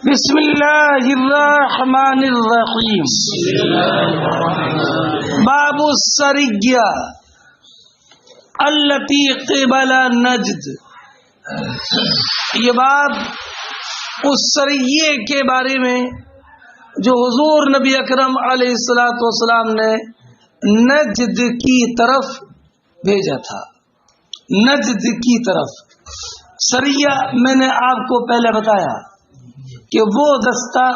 بسم اللہ الرحمن الرحیم. باب السریہ التی قبل نجد. یہ باب اس سریے کے بارے میں جو حضور نبی اکرم علیہ الصلوۃ والسلام نے نجد کی طرف بھیجا تھا. نجد کی طرف سریہ میں نے آپ کو پہلے بتایا کہ وہ دستہ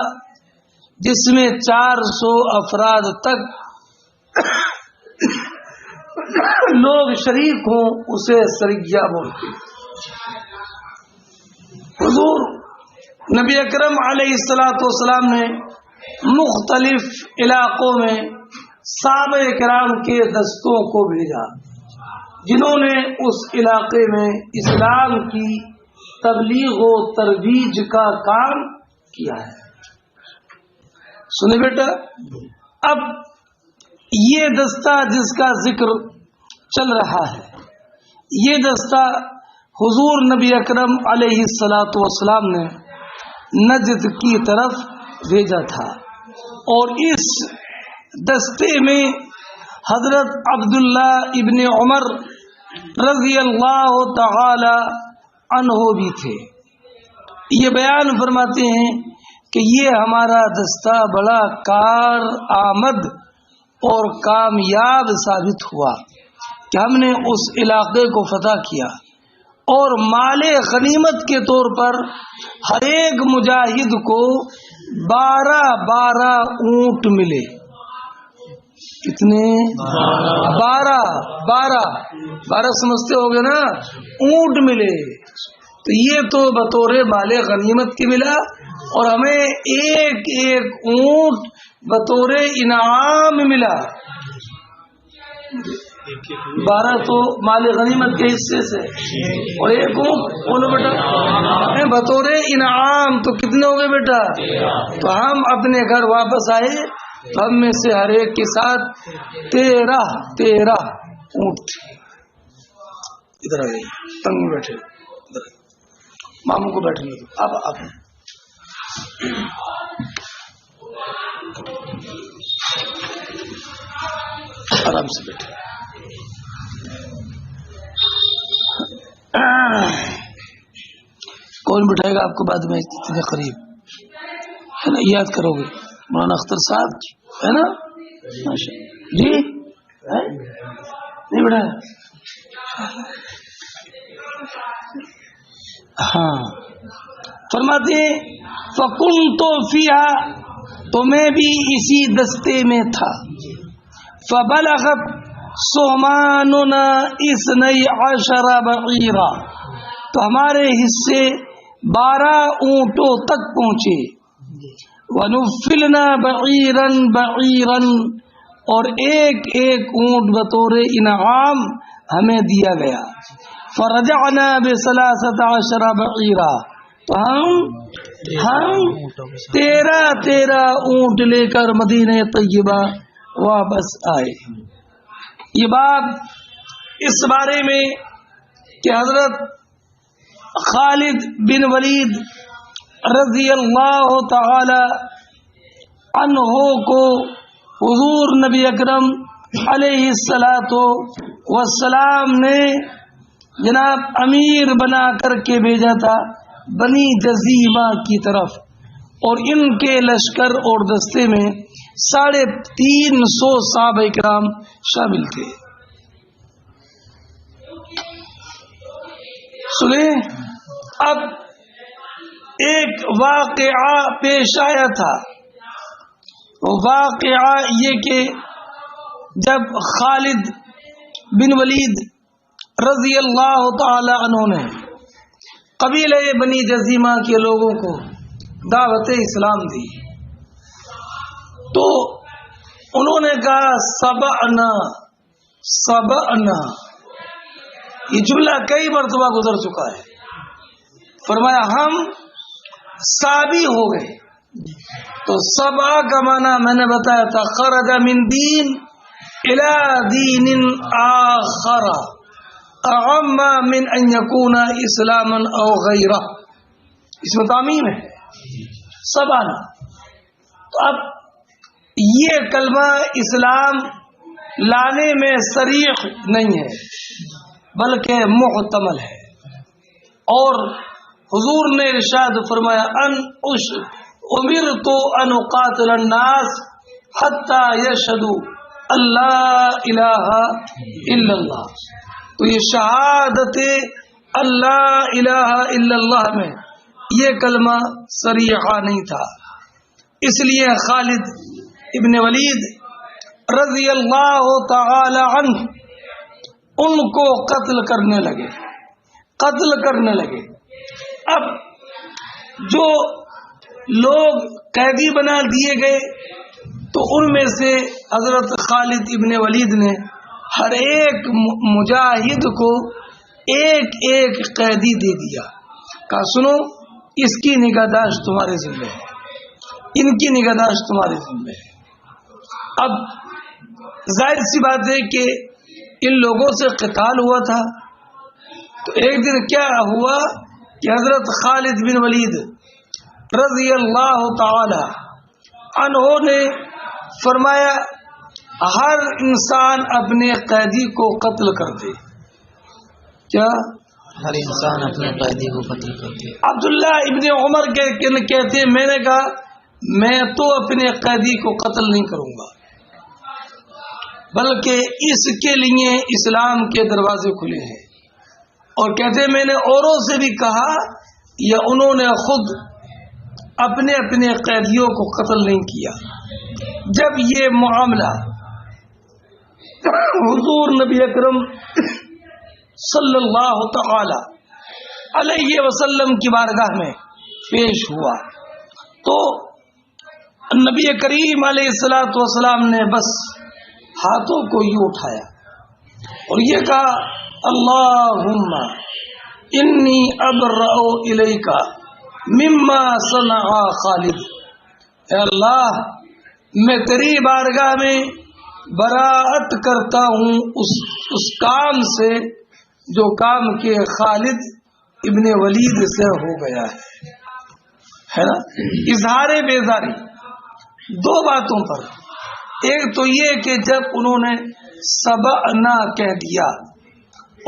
جس میں 400 افراد تک لوگ شریک ہوں اسے سریہ بولتے. حضور نبی اکرم علیہ الصلوۃ والسلام نے مختلف علاقوں میں صحابہ کرام کے دستوں کو بھیجا جنہوں نے اس علاقے میں اسلام کی تبلیغ و ترویج کا کام کیا ہے. سنیں بیٹا، اب یہ دستہ جس کا ذکر چل رہا ہے یہ دستہ حضور نبی اکرم علیہ الصلوۃ والسلام نے نجد کی طرف بھیجا تھا، اور اس دستے میں حضرت عبداللہ ابن عمر رضی اللہ تعالی عنہ بھی تھے. یہ بیان فرماتے ہیں کہ یہ ہمارا دستہ بڑا کارآمد اور کامیاب ثابت ہوا کہ ہم نے اس علاقے کو فتح کیا، اور مال غنیمت کے طور پر ہر ایک مجاہد کو 12 اونٹ ملے. کتنے؟ 12 سمجھتے ہو گے نا، اونٹ ملے. تو یہ تو بطور مال غنیمت کے ملا، اور ہمیں ایک اونٹ بطور انعام ملا. 12 تو مال غنیمت کے حصے سے، اور ایک اونٹ بولو بیٹا بطور انعام. تو کتنے ہو گئے بیٹا؟ تو ہم اپنے گھر واپس آئے، ہم میں سے ہر ایک کے ساتھ 13 اونٹ تھے. ادھر آ گئی، تنگ میں بیٹھے، ادھر ماموں کو بیٹھنے دو. اب آرام سے بیٹھے. کون بٹھائے گا آپ کو بعد میں اتنے قریب ہے نا؟ یاد کرو گے مولانا اختر صاحب ہے نا؟ جی نہیں بٹھایا؟ ہاں. فرماتے فکنت فیہا، تو میں بھی اسی دستے میں تھا. فبلغت سہماننا 12 بعیرا، تو ہمارے حصے 12 اونٹوں تک پہنچے. وَنُفِّلْنَا بَعِيرًا، اور ایک اونٹ بطور انعام ہمیں دیا گیا. فَرَجَعْنَا ب13 بَعِيرًا، تو ہم 13 اونٹ لے کر مدینہ طیبہ واپس آئے. یہ بات اس بارے میں کہ حضرت خالد بن ولید رضی اللہ تعالی عنہ کو حضور نبی اکرم علیہ الصلوۃ والسلام نے جناب امیر بنا کر کے بھیجا تھا بنی جزیمہ کی طرف، اور ان کے لشکر اور دستے میں 350 صحابہ کرام شامل تھے. سنیں، اب ایک واقعہ پیش آیا تھا. واقعہ یہ کہ جب خالد بن ولید رضی اللہ تعالی عنہ نے قبیلہ بنی جزیمہ کے لوگوں کو دعوت اسلام دی، تو انہوں نے کہا سبعنا. یہ جملہ کئی مرتبہ گزر چکا ہے. فرمایا ہم سابی ہو گئے. تو سبع کا معنی میں نے بتایا تھا خرج من دین الى دین آخر اعم من ان يكون اسلاما او غیرہ. اس میں تعمیم ہے. سبانا. تو اب یہ کلمہ اسلام لانے میں صریح نہیں ہے بلکہ محتمل ہے. اور حضور نے ارشاد فرمایا امرت ان اقاتل الناس حتی یشہدوا اللہ الہ الا اللہ. تو یہ شہادت اللہ الہ الا اللہ میں یہ کلمہ صریحہ نہیں تھا، اس لیے خالد ابن ولید رضی اللہ تعالی عنہ ان کو قتل کرنے لگے. اب جو لوگ قیدی بنا دیے گئے تو ان میں سے حضرت خالد ابن ولید نے ہر ایک مجاہد کو ایک ایک قیدی دے دیا، کہا سنو اس کی نگہداشت تمہارے ذمہ ہے، ان کی نگہداشت تمہارے ذمہ ہے. اب ظاہر سی بات ہے کہ ان لوگوں سے قتال ہوا تھا. تو ایک دن کیا ہوا کہ حضرت خالد بن ولید رضی اللہ تعالی عنہ نے فرمایا ہر انسان اپنے قیدی کو قتل کر دے. کیا ہر انسان اپنے قیدی کو قتل کر دے. عبداللہ ابن عمر کہتے ہیں میں نے کہا میں تو اپنے قیدی کو قتل نہیں کروں گا، بلکہ اس کے لیے اسلام کے دروازے کھلے ہیں. اور کہتے ہیں میں نے اوروں سے بھی کہا یا انہوں نے خود اپنے اپنے قیدیوں کو قتل نہیں کیا. جب یہ معاملہ حضور نبی اکرم صلی اللہ تعالی علیہ وسلم کی بارگاہ میں پیش ہوا تو نبی کریم علیہ الصلوۃ والسلام نے بس ہاتھوں کو یوں اٹھایا اور یہ کہا اللہم انی ابرأ الیک مما صنع خالد. اے اللہ میں تیری بارگاہ میں براءت کرتا ہوں اس کام سے جو کام کے خالد ابن ولید سے ہو گیا ہے نا. اظہار بیزاری دو باتوں پر. ایک تو یہ کہ جب انہوں نے سبعنا کہہ دیا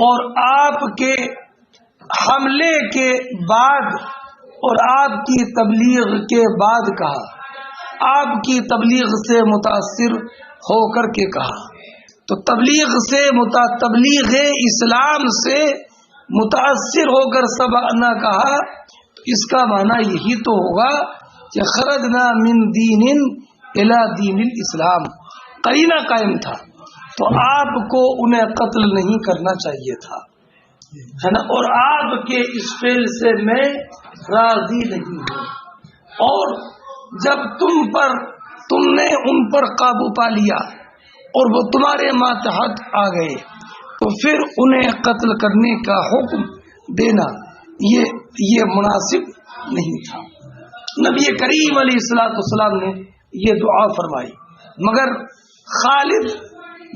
اور آپ کے حملے کے بعد اور آپ کی تبلیغ کے بعد کہا، آپ کی تبلیغ سے متاثر ہو کر کے کہا، تو تبلیغ اسلام سے متاثر ہو کر سبعنا کہا، اس کا معنی یہی تو ہوگا کہ خرجنا من دین الی دین الاسلام. قرینہ قائم تھا تو آپ کو انہیں قتل نہیں کرنا چاہیے تھا، ہے نا. اور آپ کے اس فعل سے میں راضی نہیں ہوں. اور جب تم نے ان پر قابو پا لیا اور وہ تمہارے ماتحت آ گئے تو پھر انہیں قتل کرنے کا حکم دینا یہ مناسب نہیں تھا. نبی کریم علیہ الصلوۃ والسلام نے یہ دعا فرمائی، مگر خالد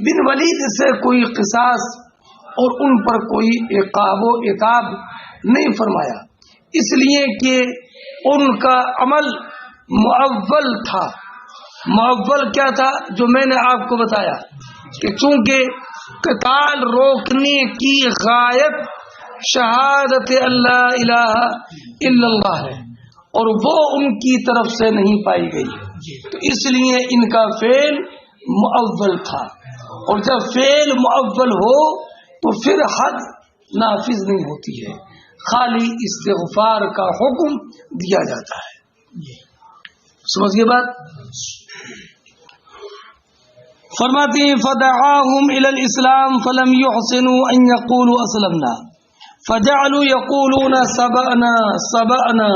بن ولید سے کوئی قصاص اور ان پر کوئی عقاب و عتاب نہیں فرمایا، اس لیے کہ ان کا عمل معول تھا. معول کیا تھا؟ جو میں نے آپ کو بتایا کہ چونکہ قتال روکنے کی غایت شہادت اللہ الہ الا اللہ ہے اور وہ ان کی طرف سے نہیں پائی گئی، تو اس لیے ان کا فعل معول تھا. اور جب فعل معول ہو تو پھر حد نافذ نہیں ہوتی ہے، خالی استغفار کا حکم دیا جاتا ہے. سمجھ گئے بات؟ فرماتے ہیں فدعاهم الى الاسلام فلم يحسنوا ان يقولوا اسلمنا فجعلوا يقولون سبأنا سبأنا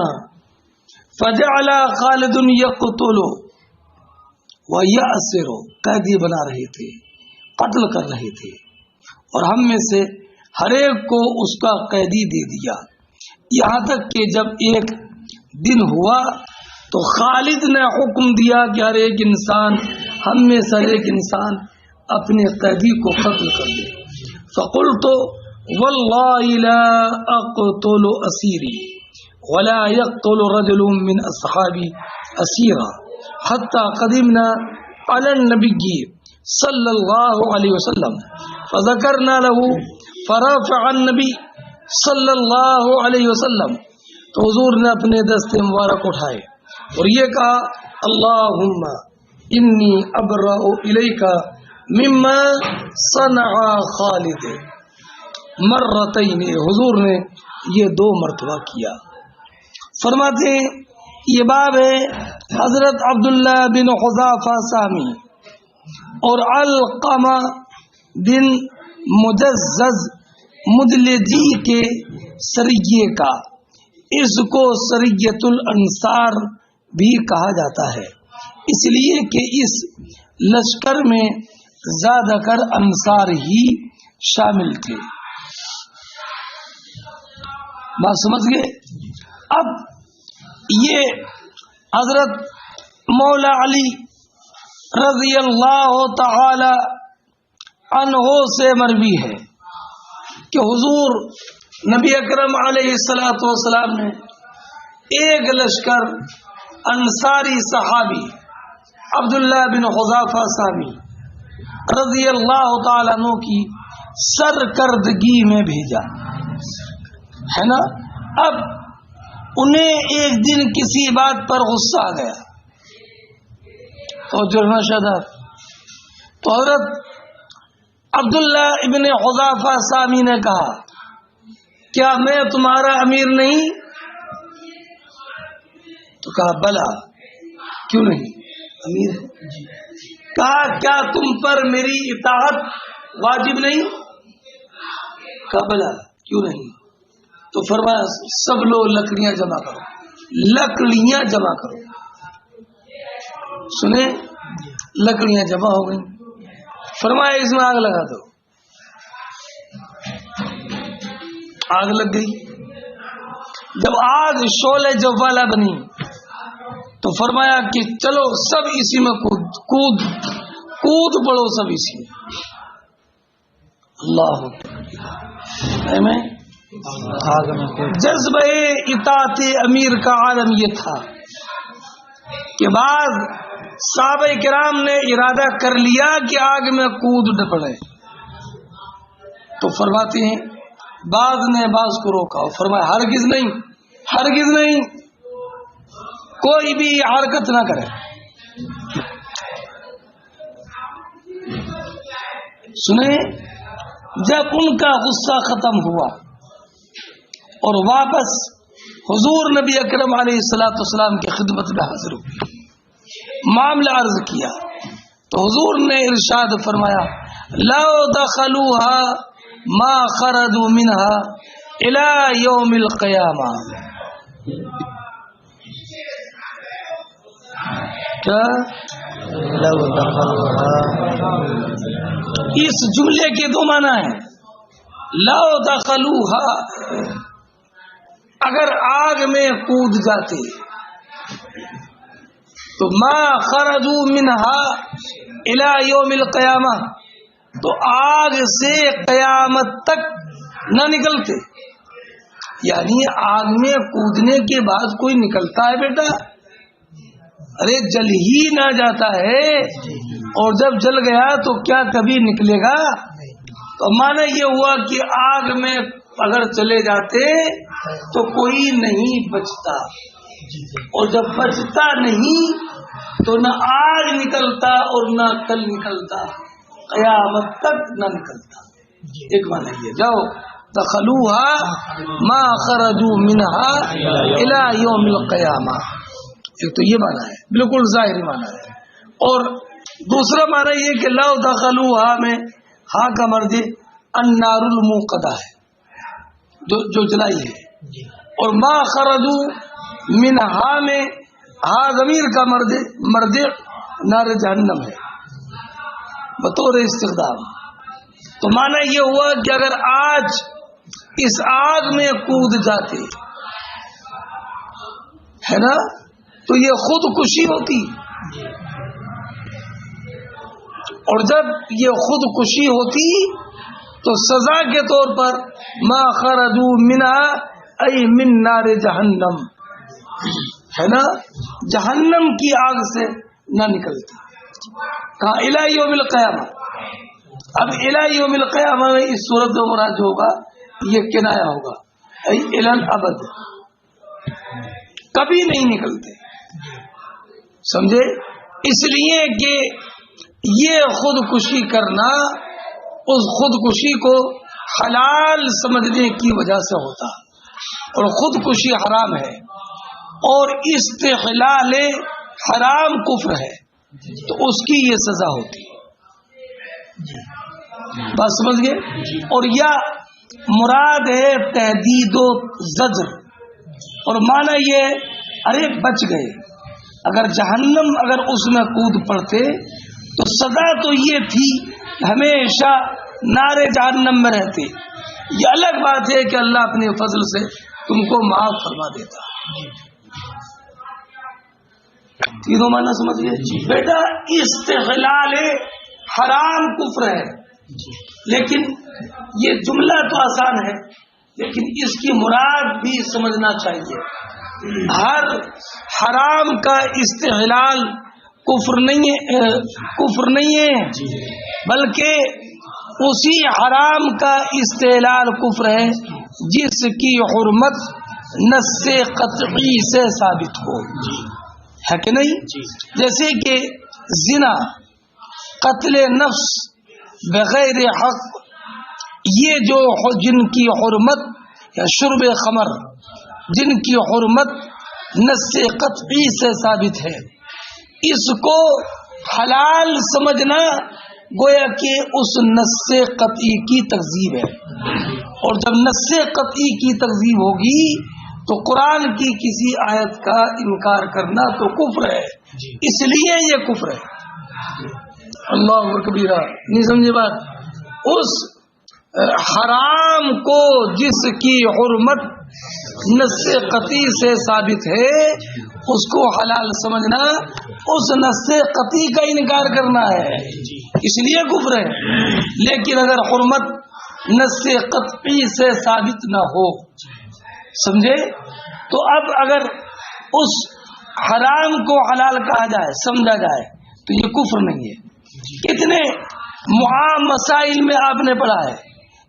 فجعل خالد يقتل ويأسر. قیدی بنا رہے تھے، قتل کر رہے تھے، اور ہم میں سے ہر ایک کو اس کا قیدی دے دیا. یہاں تک کہ جب ایک دن ہوا تو خالد نے حکم دیا کہ ہر ایک انسان، ہم میں سے ہر ایک انسان اپنے قیدی کو قتل کر دے. فقلت واللہ لا اقتل اسیری ولا يقتل رجل من أصحابي أسيرا حتى قدمنا على النبي صلى الله عليه وسلم فذكرنا له فرفع النبي صلی اللہ علیہ وسلم، تو حضور نے اپنے دست مبارک اٹھائے اور یہ کہا اللہم انی ابرأ الیک مما صنع خالد مرتین. حضور نے یہ 2 مرتبہ کیا. فرماتے ہیں یہ باب ہے حضرت عبداللہ بن حذافہ سامی اور علقمہ بن مجزز مدلجی کے سریے کا. اس کو سریۃ الانصار بھی کہا جاتا ہے، اس لیے کہ اس لشکر میں زیادہ کر انصار ہی شامل تھے. بات سمجھ گئے؟ اب یہ حضرت مولا علی رضی اللہ تعالی عنہ سے مروی ہے کہ حضور نبی اکرم علیہ الصلوۃ والسلام نے ایک لشکر انصاری صحابی عبداللہ بن حذافہ سامی رضی اللہ تعالیٰ عنہ کی سرکردگی میں بھیجا ہے نا. اب انہیں ایک دن کسی بات پر غصہ آ گیا تو جرنا شدت، تو حضرت عبداللہ ابن حذافہ سامی نے کہا کیا میں تمہارا امیر نہیں؟ تو کہا بلا، کیوں نہیں امیر ہے. کہا کیا تم پر میری اطاعت واجب نہیں؟ کہا بلا، کیوں نہیں. تو فرمایا سب لوگ لکڑیاں جمع کرو، لکڑیاں جمع کرو. سنیں لکڑیاں جمع ہو گئی. فرمایا اس میں آگ لگا دو. آگ لگ گئی. جب آگ شعلہ جوالا بنی تو فرمایا کہ چلو سب اسی میں کود پڑو، سب اسی میں. اللہ میں جذبہ اطاعت امیر کا عالم یہ تھا کہ بعض صحابہ کرام نے ارادہ کر لیا کہ آگ میں کود پڑے، تو فرماتے ہیں بعض نے بعض کو روکا اور فرمایا ہرگز نہیں، ہرگز نہیں، کوئی بھی حرکت نہ کرے. سنیں جب ان کا غصہ ختم ہوا اور واپس حضور نبی اکرم علیہ الصلوۃ والسلام کی خدمت میں حاضر ہوئے، معاملہ عرض کیا تو حضور نے ارشاد فرمایا لو دخلوها ما خرجوا منها الى يوم القیامہ. کیا اس جملے کے 2 معنی ہیں. لو دخلوها اگر آگ میں کود جاتے تو ما خرجوا منها الى یوم القیامہ، تو آگ سے قیامت تک نہ نکلتے. یعنی آگ میں کودنے کے بعد کوئی نکلتا ہے بیٹا؟ ارے جل ہی نہ جاتا ہے، اور جب جل گیا تو کیا کبھی نکلے گا؟ تو معنی یہ ہوا کہ آگ میں اگر چلے جاتے تو کوئی نہیں بچتا، اور جب بچتا نہیں تو نہ آج نکلتا اور نہ کل نکلتا، قیامت تک نہ نکلتا. ایک معنی یہ جاؤ دخلوها ما خرجوا منها الى یوم القیامہ. ایک تو یہ معنی ہے، بالکل ظاہری معنی ہے. اور دوسرا معنی یہ کہ لو دخلوها میں ہاں کا مرد النار الموقدہ ہے، جو جلائی ہے، اور ما خرجوا منها میں ہاں ضمیر کا مرد نار جہنم ہے بطور استخدام. تو معنی یہ ہوا کہ اگر آج اس آگ میں کود جاتے ہے نا تو یہ خودکشی ہوتی، اور جب یہ خودکشی ہوتی تو سزا کے طور پر ما خرجوا منها ای من نار جہنم، ہے نا، جہنم کی آگ سے نہ نکلتا. کہاں الی یوم القیامہ. اب الی یوم القیامہ میں اس صورت میں مراد جو ہوگا یہ کنایا ہوگا، ای الی الابد، کبھی نہیں نکلتے. سمجھے؟ اس لیے کہ یہ خودکشی کرنا اس خودکشی کو حلال سمجھنے کی وجہ سے ہوتا، اور خودکشی حرام ہے، اور استحلال حرام کفر ہے، تو اس کی یہ سزا ہوتی ہے. بات سمجھ گئے؟ اور یا مراد ہے تہدید و زجر، اور معنی یہ ارے بچ گئے. اگر جہنم اگر اس میں کود پڑتے تو سزا تو یہ تھی کہ ہمیشہ نار جہنم میں رہتے. یہ الگ بات ہے کہ اللہ اپنے فضل سے تم کو معاف فرما دیتا. تینوں معنی سمجھ گئے بیٹا؟ استحلال حرام کفر ہے، لیکن یہ جملہ تو آسان ہے، لیکن اس کی مراد بھی سمجھنا چاہیے. ہر حرام کا استحلال کفر نہیں ہے، بلکہ اسی حرام کا استحلال کفر ہے جس کی حرمت نص قطعی سے ثابت ہو، ہے کہ نہیں؟ جیسے کہ زنا، قتل نفس بغیر حق، یہ جو جن کی حرمت، یا شرب خمر جن کی حرمت نص قطعی سے ثابت ہے، اس کو حلال سمجھنا گویا کہ اس نص قطعی کی تکذیب ہے. اور جب نص قطعی کی تکذیب ہوگی تو قرآن کی کسی آیت کا انکار کرنا تو کفر ہے. اس لیے یہ کفر ہے. اللہ اکبر کبیرہ. نہیں سمجھے بات؟ اس حرام کو جس کی حرمت نص قطعی سے ثابت ہے اس کو حلال سمجھنا اس نص قطعی کا انکار کرنا ہے، اس لیے کفر ہے. لیکن اگر حرمت نص قطعی سے ثابت نہ ہو، سمجھے، تو اب اگر اس حرام کو حلال کہا جائے، سمجھا جائے، تو یہ کفر نہیں ہے. کتنے معام مسائل میں آپ نے پڑھا ہے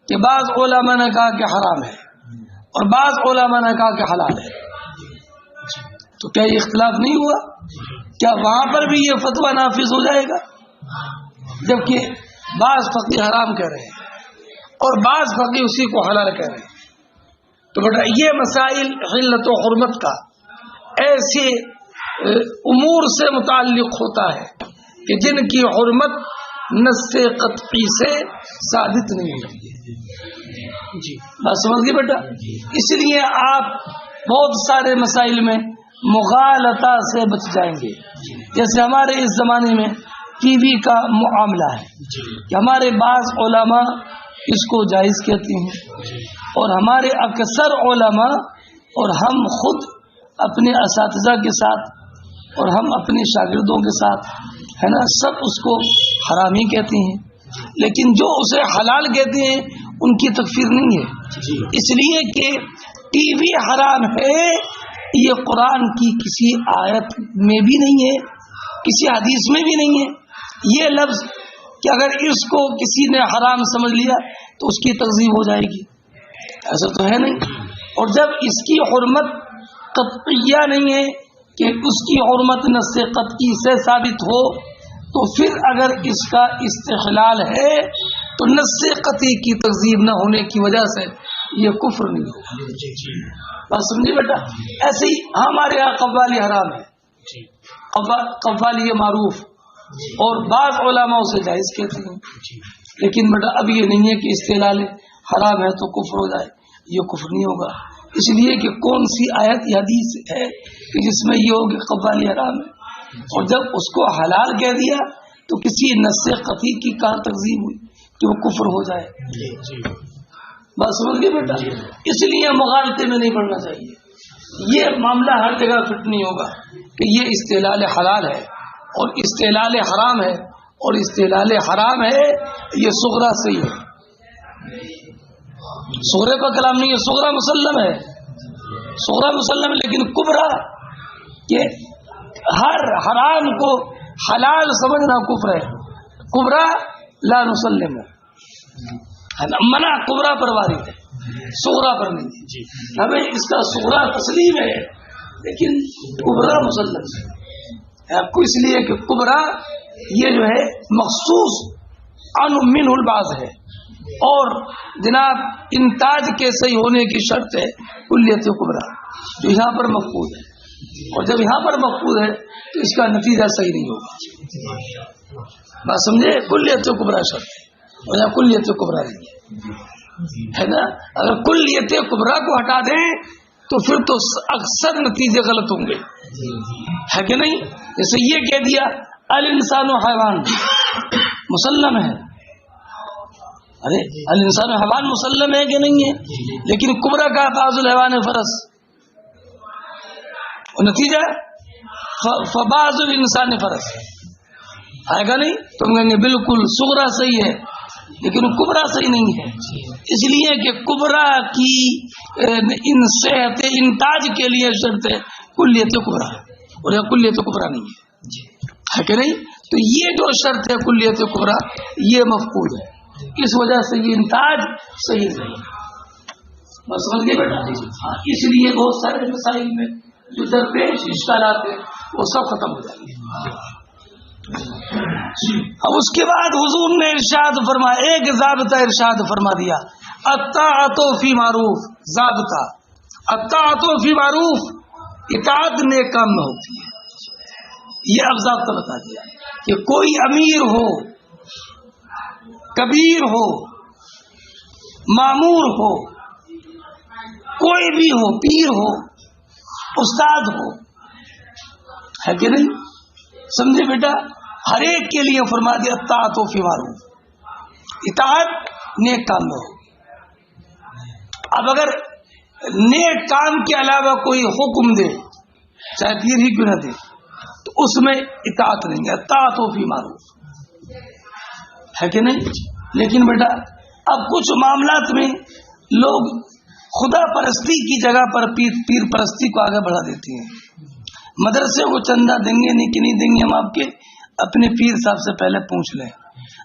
کہ بعض علماء نے کہا کہ حرام ہے اور بعض علماء نے کہا کہ حلال ہے. تو کیا یہ اختلاف نہیں ہوا؟ کیا وہاں پر بھی یہ فتویٰ نافذ ہو جائے گا؟ جبکہ بعض فقی حرام کہہ رہے ہیں اور بعض فقی اسی کو حلال کہہ رہے ہیں. تو بیٹا یہ مسائل حلت و حرمت کا ایسے امور سے متعلق ہوتا ہے کہ جن کی حرمت نص قطعی سے ثابت نہیں ہوتی ہے. جی بات سمجھ گئے بیٹا؟ اس لیے آپ بہت سارے مسائل میں مغالطہ سے بچ جائیں گے. جیسے ہمارے اس زمانے میں ٹی وی کا معاملہ ہے کہ ہمارے بعض علماء اس کو جائز کہتے ہیں، اور ہمارے اکثر علماء اور ہم خود اپنے اساتذہ کے ساتھ اور ہم اپنے شاگردوں کے ساتھ، ہے نا، سب اس کو حرام ہی کہتے ہیں. لیکن جو اسے حلال کہتے ہیں ان کی تکفیر نہیں ہے، اس لیے کہ ٹی وی حرام ہے یہ قرآن کی کسی آیت میں بھی نہیں ہے، کسی حدیث میں بھی نہیں ہے. یہ لفظ کہ اگر اس کو کسی نے حرام سمجھ لیا تو اس کی تکذیب ہو جائے گی، ایسا تو ہے نہیں. اور جب اس کی حرمت قطعیہ نہیں ہے کہ اس کی حرمت نص قطعی سے ثابت ہو، تو پھر اگر اس کا استحلال ہے تو نص قطعی کی تکذیب نہ ہونے کی وجہ سے یہ کفر نہیں ہوگا. بات سمجھے بیٹا؟ ایسے ہی ہمارے یہاں قوالی حرام ہے، قوالی معروف، اور بعض علماء اسے جائز کہتے ہیں. لیکن بیٹا اب یہ نہیں ہے کہ استحلال حرام ہے تو کفر ہو جائے، یہ کفر نہیں ہوگا. اس لیے کہ کون سی آیت یا حدیث ہے کہ جس میں یہ ہو کہ قوالی حرام ہے، اور جب اس کو حلال کہہ دیا تو کسی نص قطعی کی کہاں تکذیب ہوئی کہ وہ کفر ہو جائے. بات سمجھ گئے بیٹا؟ اس لیے مغالطے میں نہیں پڑنا چاہیے. یہ معاملہ ہر جگہ فٹ نہیں ہوگا کہ یہ استحلال حلال ہے اور استحلال حرام ہے، اور استحلال حرام ہے یہ صغرا صحیح ہے، صغرے کا کلام نہیں ہے، صغرا مسلم ہے. صغرا مسلم ہے، لیکن کبرا یہ ہر حرام کو حلال سمجھنا کفر ہے. کبرا لا نسلم ہے نا، منع کبرا پر وارد ہے، صغرا پر نہیں ہے. ہمیں اس کا صغرا تسلیم ہے لیکن کبرا مسلم ہے آپ کو، اس لیے کہ کبرا یہ جو ہے مخصوص عن منہ البعض ہے، اور جناب انتاج کے صحیح ہونے کی شرط ہے کلیت کبرا جو یہاں پر مفقود ہے، اور جب یہاں پر مفقود ہے تو اس کا نتیجہ صحیح نہیں ہوگا. بات سمجھے؟ کلیت کبرا شرط ہے اور یہاں کلیت کبرا نہیں ہے نا. اگر کلیت کبرا کو ہٹا دیں تو پھر تو اکثر نتیجے غلط ہوں گے، ہے کہ نہیں؟ جیسے یہ کہہ دیا الانسان حیوان مسلم ہے، ارے الانسان حیوان مسلم ہے کہ نہیں ہے؟ لیکن کبرا کا بعض الحیوان فرس، اور نتیجہ فبعض الانسان فرس آئے گا نہیں. تم کہیں گے بالکل صغرا صحیح ہے لیکن کبرا صحیح نہیں ہے، اس لیے کہ کبرا کی ان صحت انتاج کے لیے شرط ہے کلیت کبرا، اور یہ کلیت کبرا نہیں ہے کہ نہیں. تو یہ جو شرط ہے کلیت کبرا یہ مفقود ہے، اس وجہ سے یہ انتاج صحیح نہیں. بس سمجھ گئے بیٹا؟ اس لیے بہت سارے مسائل میں جو درپیش اشکالات ہیں وہ سب ختم ہو جائیں گے. اب اس کے بعد حضور نے ارشاد فرمایا، ایک ضابطہ ارشاد فرما دیا، الطاعۃ فی معروف. ضابطہ الطاعۃ فی معروف، اطاعت نیک کام میں ہوتی ہے. یہ اب ضابطہ بتا دیا کہ کوئی امیر ہو، کبیر ہو، مامور ہو، کوئی بھی ہو، پیر ہو، استاد ہو، ہے کہ نہیں؟ سمجھے بیٹا؟ ہر ایک کے لیے فرما دیا الطاعۃ فی معروف، اطاعت نیک کام میں ہو. اب اگر نیک کام کے علاوہ کوئی حکم دے چاہے پیر ہی کیوں نہ دے تو اس میں اطاعت نہیں ہے، الطاعۃ فی معروف، ہے کہ نہیں؟ لیکن بیٹا اب کچھ معاملات میں لوگ خدا پرستی کی جگہ پر پیر پرستی کو آگے بڑھا دیتے ہیں. مدرسے کو چندہ دیں گے نہیں کہ نہیں دیں گے، ہم آپ کے اپنے پیر صاحب سے پہلے پوچھ لیں.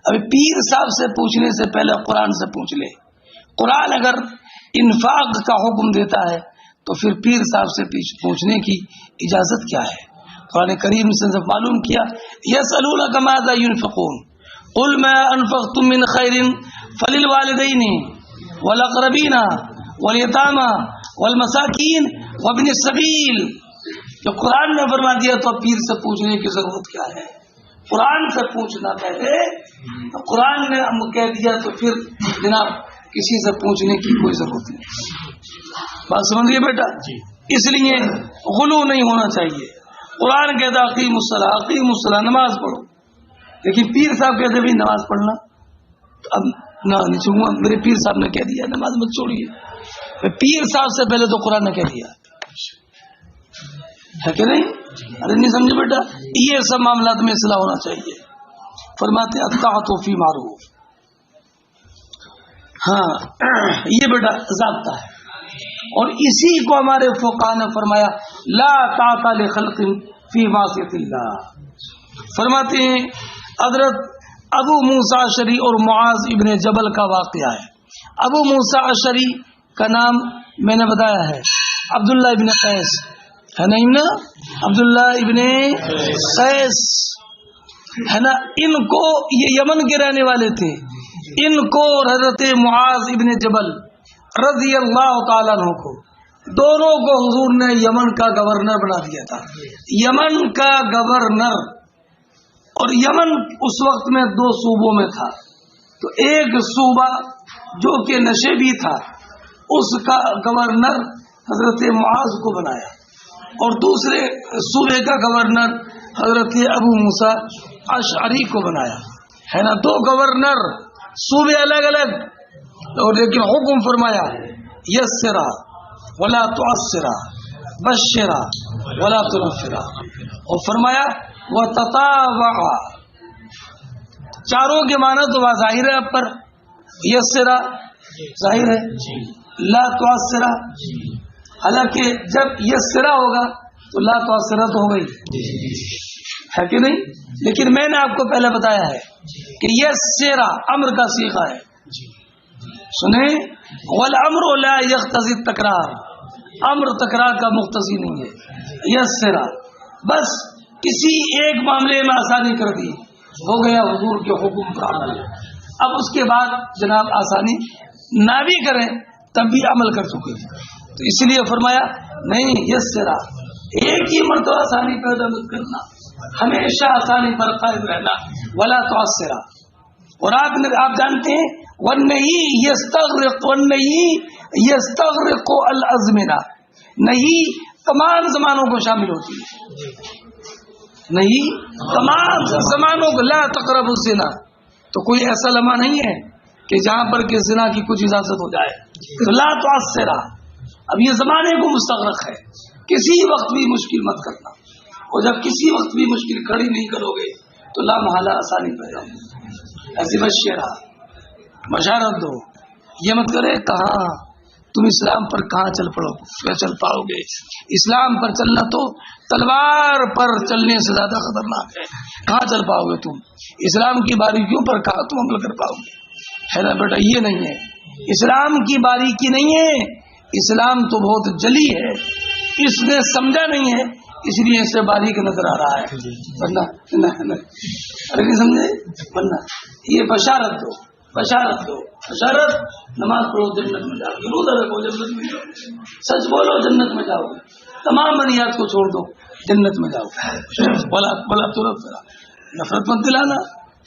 ابھی پیر صاحب سے پوچھنے سے پہلے قرآن سے پوچھ لیں. قرآن اگر انفاق کا حکم دیتا ہے تو پھر پیر صاحب سے پوچھنے کی اجازت کیا ہے؟ قرآن کریم سے معلوم کیا، یسألونک ماذا ينفقون قل ما انفقتم من خیر فللوالدین والاقربین والیتامى والمساکین وابن السبیل. تو قرآن نے فرما دیا تو پیر سے پوچھنے کی ضرورت کیا ہے؟ قرآن سے پوچھنا پہلے، قرآن نے ہم کہہ دیا تو پھر جناب کسی سے پوچھنے کی کوئی ضرورت نہیں. بات سمجھیے بیٹا؟ اس لیے غلو نہیں ہونا چاہیے. قرآن کہتا اقیموا الصلاۃ، اقیموا الصلاۃ، نماز پڑھو، لیکن پیر صاحب کہتے بھی نماز پڑھنا اب نہ نہیں چھوڑوں گا، میرے پیر صاحب نے کہہ دیا نماز مت چھوڑیے. پیر صاحب سے پہلے تو قرآن نے کہہ دیا، ہے کہ نہیں؟ ارے نہیں سمجھے بیٹا؟ یہ سب معاملات میں اصلاح ہونا چاہیے. فرماتے الطاعۃ فی معروف. ہاں یہ بیٹا ضابطہ ہے، اور اسی کو ہمارے فقہاء نے فرمایا لا طاعۃ لخلق فی معصیۃ اللہ. فرماتے ہیں حضرت ابو موسیٰ اشعری اور معاذ ابن جبل کا واقعہ ہے. ابو موسیٰ اشعری کا نام میں نے بتایا ہے عبداللہ ابن قیس، ہے نا؟ عبداللہ ابن قیس ہے نا. ان کو یہ یمن کے رہنے والے تھے. ان کو حضرت معاذ ابن جبل رضی اللہ تعالیٰ عنہ کو، دونوں کو حضور نے یمن کا گورنر بنا دیا تھا. یمن کا گورنر، اور یمن اس وقت میں 2 صوبوں میں تھا. تو ایک صوبہ جو کہ نشیبی تھا اس کا گورنر حضرت معاذ کو بنایا، اور دوسرے صوبے کا گورنر حضرت ابو موسیٰ اشعری کو بنایا، ہے نا. 2 گورنر، صوبے الگ الگ، اور لیکن حکم فرمایا یسرا ولا تعسرا، بشرا ولا تنفرا، اور فرمایا وتطاوعا. چاروں کے معنی تو ظاہر ہے آپ پر، یسرا ظاہر ہے، لا تعسرا حالانکہ جب یہ سرا ہوگا تو لا تعسرا تو ہو گئی ہے کہ نہیں. لیکن میں نے آپ کو پہلے بتایا ہے کہ یہ سیرا امر کا صیغہ ہے. سنیں والامر لا یقتضی التکرار، امر تکرار کا مقتضی نہیں ہے. یہ سیرا بس کسی ایک معاملے میں آسانی کر دی، ہو گیا حضور کے حکم پر عمل. اب اس کے بعد جناب آسانی نہ بھی کریں تب بھی عمل کر چکے. تو اس لیے فرمایا نہیں یہ سیرا ایک ہی مرتبہ آسانی پیدا مت کرنا، ہمیشہ آسانی پر قائم رہنا. ولا تعسرا، اور آپ جانتے ہیں وَالنَّهِي يَسْتَغْرِقُ الْأَزْمِنَةَ، نہیں تمام زمانوں کو شامل ہوتی ہے، نہیں تمام زمانوں کو. لا تقربوا الزنا، تو کوئی ایسا لمحہ نہیں ہے کہ جہاں پر کہ زنا کی کچھ اجازت ہو جائے. تو لا تعسرا، اب یہ زمانے کو مستغرق ہے، کسی وقت بھی مشکل مت کرنا. اور جب کسی وقت بھی مشکل کھڑی نہیں کرو گے تو لا محالہ آسانی پیدا ہوگی. ایسی بشیرہ بشارت دو، یہ مت کرے کہاں تم اسلام پر کہاں چل پاؤ گے. اسلام پر چلنا تو تلوار پر چلنے سے زیادہ خطرناک ہے. کہاں چل پاؤ گے تم؟ اسلام کی باریکیوں پر کہاں تم عمل کر پاؤ گے؟ ہے نا بیٹا، یہ نہیں ہے اسلام کی باریکی، نہیں ہے اسلام تو بہت جلی ہے. اس نے سمجھا نہیں ہے اس لیے اسے باریک نظر آ رہا ہے، ورنہ ارے نہیں سمجھے. ورنہ یہ بشارت دو، بشارت دو، بشارت نماز پڑھو جنت میں جاؤ گے، روزہ رکھو جنت میں جاؤ گے، سچ بولو جنت میں جاؤ گے، تمام منیات کو چھوڑ دو جنت میں جاؤ گے. بولا ترت نفرت مت دلانا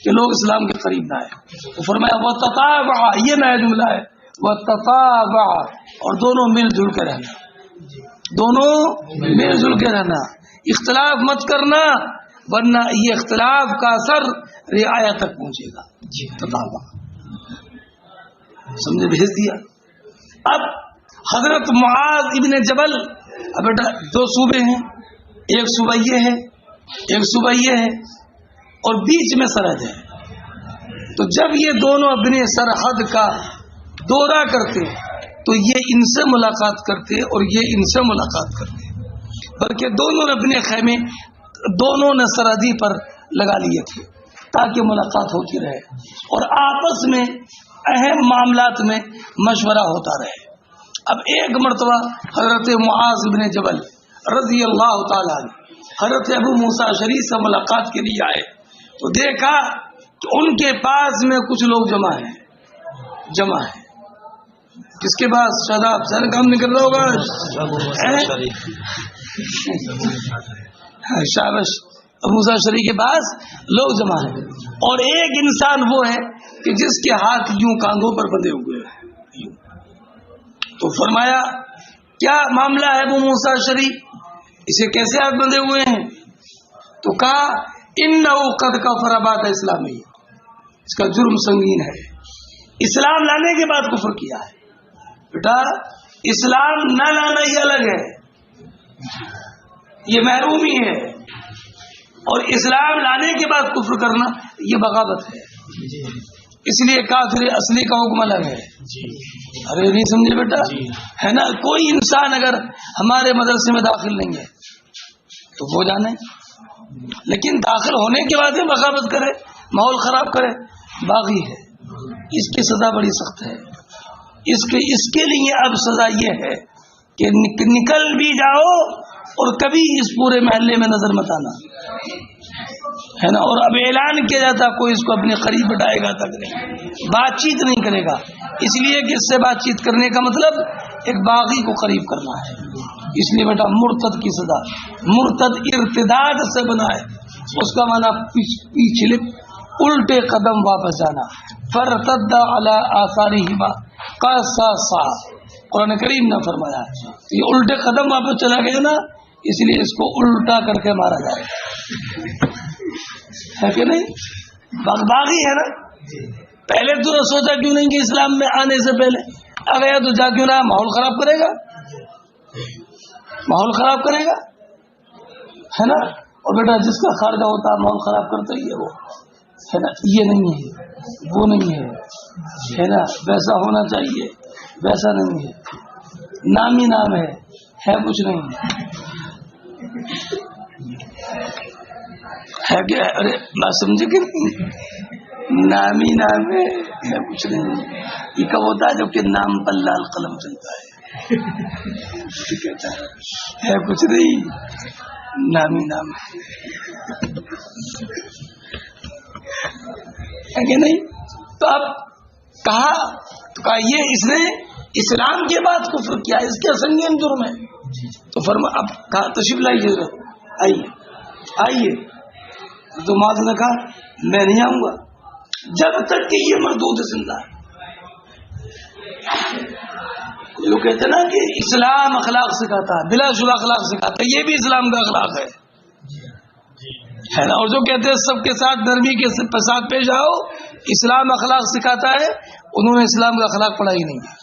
کہ لوگ اسلام کے قریب نہ آئے. تو فرمایا وتطابع، یہ نیا جملہ ہے، وتطابع، اور دونوں مل جل کے رہنا، دونوں مل جل کے رہنا، اختلاف مت کرنا ورنہ یہ اختلاف کا اثر رعایا تک پہنچے گا. تطابع سمجھے، بھیج دیا. اب حضرت معاذ ابن جبل، اب بیٹا دو صوبے ہیں، ایک صوبہ یہ ہے ایک صوبہ یہ ہے اور بیچ میں سرحد ہے. تو جب یہ دونوں اپنے سرحد کا دورہ کرتے تو یہ ان سے ملاقات کرتے اور یہ ان سے ملاقات کرتے، بلکہ دونوں نے اپنے خیمے دونوں نے سرحدی پر لگا لیے تھے تاکہ ملاقات ہوتی رہے اور آپس میں اہم معاملات میں مشورہ ہوتا رہے. اب ایک مرتبہ حضرت معاذ بن جبل رضی اللہ تعالیٰ عنہ حضرت ابو موسیٰ اشعری سے ملاقات کے لیے آئے تو دیکھا کہ ان کے پاس میں کچھ لوگ جمع ہیں. کس کے پاس؟ شاداب سر کام نکل رہا ہوگا، شابش، ابو موسیٰ اشعری کے پاس لوگ جمع ہیں اور ایک انسان وہ ہے کہ جس کے ہاتھ یوں کاندھوں پر بندھے ہوئے ہیں. تو فرمایا کیا معاملہ ہے ابو موسیٰ اشعری، اسے کیسے ہاتھ بندھے ہوئے ہیں؟ تو کہا انہ قد کفر بعد اسلامی، اس کا جرم سنگین ہے، اسلام لانے کے بعد کفر کیا ہے. بیٹا اسلام نہ لانا یہ الگ ہے، یہ محرومی ہے، اور اسلام لانے کے بعد کفر کرنا یہ بغاوت ہے. اس لیے کافر اصلی کا حکم الگ ہے. ارے نہیں سمجھے بیٹا، ہے نا. کوئی انسان اگر ہمارے مدرسے میں داخل نہیں ہے تو وہ جانے، لیکن داخل ہونے کے بعد بغاوت کرے، ماحول خراب کرے، باغی ہے. اس کی سزا بڑی سخت ہے. اس کے لیے اب سزا یہ ہے کہ نکل بھی جاؤ اور کبھی اس پورے محلے میں نظر مت آنا، ہے نا. اور اب اعلان کیا جاتا کوئی اس کو اپنے قریب بٹھائے گا تک نہیں، بات چیت نہیں کرے گا، اس لیے کہ اس سے بات چیت کرنے کا مطلب ایک باغی کو قریب کرنا ہے. اس لیے بیٹا مرتد کی سزا، مرتد ارتداد سے بنا ہے، اس کا معنی پیچھے الٹے قدم واپس جانا. فرتد علی آثارہما قصصا، قرآن کریم نے فرمایا یہ الٹے قدم واپس چلا گیا نا، اس لیے اس کو الٹا کر کے مارا جائے، ہے کہ نہیں. باغی ہے نا. پہلے تو نے سوچا کیوں نہیں کہ اسلام میں آنے سے پہلے آ گیا تو جا کیوں رہا، ماحول خراب کرے گا، ماحول خراب کرے گا، ہے نا. اور بیٹا جس کا خارجہ ہوتا ماحول خراب کرتا ہی ہے وہ، ہے نا. یہ نہیں ہے، وہ نہیں ہے، ہے نا. ویسا ہونا چاہیے، ویسا نہیں ہے. نام ہی نام ہے کچھ نہیں ہے کہ ارے بات سمجھے کہ نہیں، نام ہی نام ہے کچھ نہیں. یہ کب ہوتا ہے جب کہ نام پر لال قلم چلتا ہے. کہتا ہے کچھ نہیں، نام ہی نام ہے کہ نہیں. تو اب کہا یہ اس نے اسلام کے بعد کفر کیا، اس کے سنگین جرم ہے. تو فرما اب کہا تشریف لائیے، آئیے. تو معاذ نے کہا میں نہیں آؤں گا جب تک کہ یہ مردود زندہ ہے. لوگ کہتے ہیں نا کہ اسلام اخلاق سکھاتا ہے، بلا شبہ اخلاق سکھاتا ہے، یہ بھی اسلام کا اخلاق ہے نا. اور جو کہتے ہیں سب کے ساتھ نرمی کے ساتھ پیش آؤ، اسلام اخلاق سکھاتا ہے، انہوں نے اسلام کا اخلاق پڑھا ہی نہیں ہے.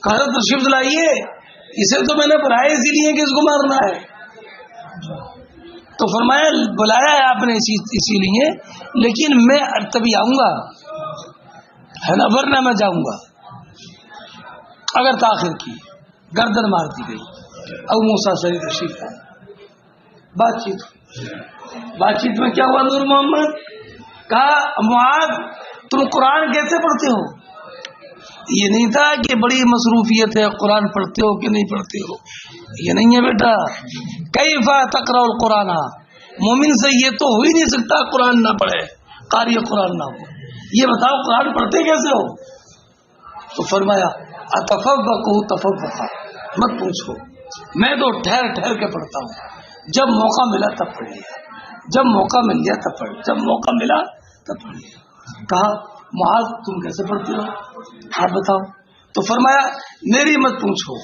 کہا تشریف لائیے، اسے تو میں نے پڑھایا اسی لیے کہ اس کو مارنا ہے. تو فرمایا بلایا ہے آپ نے اسی لیے، لیکن میں تبھی آؤں گا ہے نا، ورنہ میں جاؤں گا. اگر تاخیر کی گردن مار دی گئی. ابو موسیٰ شریف تشریف ہے. بات چیت میں کیا ہوا نور محمد؟ کہا معاذ تم قرآن کیسے پڑھتے ہو؟ یہ نہیں تھا کہ بڑی مصروفیت ہے قرآن پڑھتے ہو کہ نہیں پڑھتے ہو، یہ نہیں ہے بیٹا. کیف تقرأ القرآن، مومن سے یہ تو ہو ہی نہیں سکتا قرآن نہ پڑھے، قاری قرآن نہ ہو. یہ بتاؤ قرآن پڑھتے کیسے ہو؟ تو فرمایا اتفوقوا تفوقا، مت پوچھو، میں تو ٹھہر ٹھہر کے پڑھتا ہوں، جب موقع ملا تب پڑھ لیا، جب موقع مل گیا تب پڑھ، جب موقع ملا تب پڑھ لیا. کہا معاذ تم کیسے پڑھتے ہو آپ بتاؤ؟ تو فرمایا میری مت پوچھو،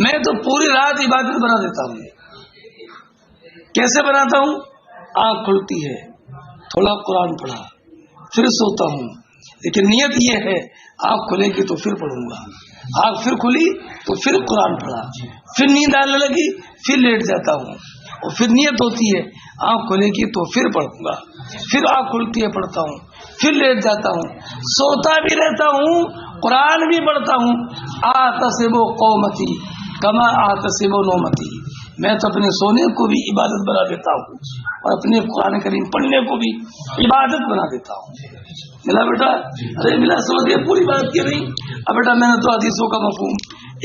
میں تو پوری رات عبادت بنا دیتا ہوں. کیسے بناتا ہوں؟ آنکھ کھلتی ہے تھوڑا قرآن پڑھا، پھر سوتا ہوں، لیکن نیت یہ ہے آنکھ کھلے گی تو پھر پڑھوں گا، آنکھ پھر کھلی تو پھر قرآن پڑھا، پھر نیند آنے لگی پھر لیٹ جاتا ہوں، اور پھر نیت ہوتی ہے آنکھ کھلے گی تو پھر پڑھوں گا، پھر آنکھ کھلتی ہے پڑھتا ہوں، پھر لیٹ جاتا ہوں، سوتا بھی رہتا ہوں، قرآن بھی پڑھتا ہوں. آتسب قومتی کما آتسب نومتی، میں تو اپنے سونے کو بھی عبادت بنا دیتا ہوں اور اپنے قرآن کریم پڑھنے کو بھی عبادت بنا دیتا ہوں. ملا بیٹا؟ ارے ملا، سمجھ گئے پوری بات کی نہیں. اب بیٹا میں نے تو حدیثوں کا مفہوم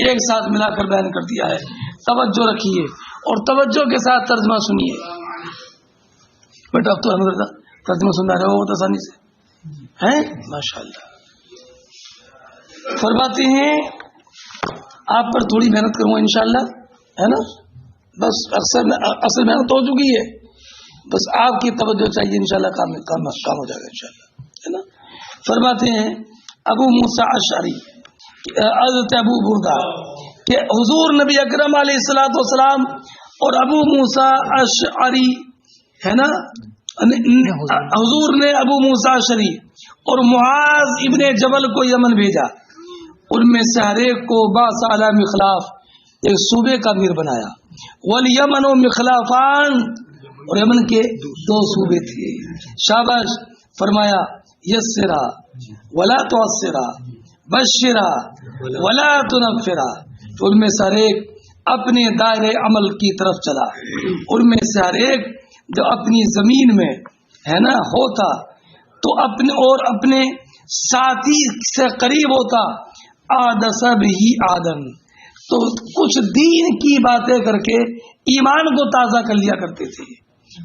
ایک ساتھ ملا کر بیان کر دیا ہے. توجہ رکھیے اور توجہ کے ساتھ ترجمہ سنیے. بیٹا اب تو ترجمہ سننا رہے ہو بہت آسانی سے ہیں، ماشاء اللہ. فرماتے ہیں آپ پر تھوڑی محنت کروں گا انشاءاللہ، ہے نا، بس اصل محنت ہو چکی ہے، بس آپ کی توجہ چاہیے، انشاءاللہ کام ہو جائے گا انشاءاللہ، ہے نا. فرماتے ہیں ابو موسیٰ اشعری حضرت ابو بردہ کہ حضور نبی اکرم علیہ الصلوۃ والسلام اور ابو موسیٰ اشعری ہے نا، حضور نے ابو موسیٰ اشعری اور معاذ ابن جبل کو یمن بھیجا، ان میں سے ہر ایک کو باصالہ مخلاف ایک صوبے کا امیر بنایا. والیمن و مخلافان، اور یمن کے 2 صوبے تھے. شاباش. فرمایا یسرا ولا تعسرا، بشرا ولا تنفرا. تو ان میں سے ہر ایک اپنے دائرے عمل کی طرف چلا، ان میں سے ہر ایک جو اپنی زمین میں ہے نا ہوتا تو اپنے ساتھی سے قریب ہوتا. آدسا بھی آدم، تو کچھ دین کی باتیں کر کے ایمان کو تازہ کر لیا کرتے تھے.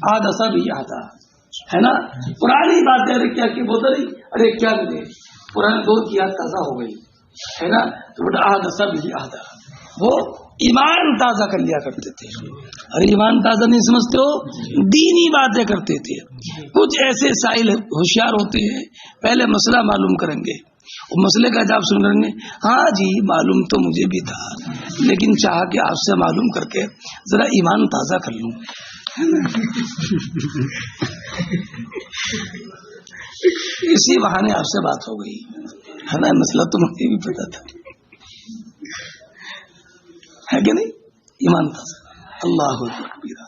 آدسا بھی آدھا ہے نا، پرانی باتیں ارے کیا کی بولتا نہیں، ارے کیا ملے پرانے دور کی یاد تازہ ہو گئی ہے نا، تو بیٹا آدسا بھی آدھا، وہ ایمان تازہ کر لیا کرتے تھے. ارے ایمان تازہ نہیں سمجھتے ہو، دینی باتیں کرتے تھے. کچھ ایسے سائل ہوشیار ہوتے ہیں، پہلے مسئلہ معلوم کریں گے، وہ مسئلے کا جواب سن کریں گے، ہاں جی معلوم تو مجھے بھی تھا لیکن چاہا کہ آپ سے معلوم کر کے ذرا ایمان تازہ کر لوں. اسی بہانے آپ سے بات ہو گئی ہے نا، مسئلہ تو مجھے بھی پتا تھا، ہے کہ نہیں. ایمان تازہ. اللہ اکبر.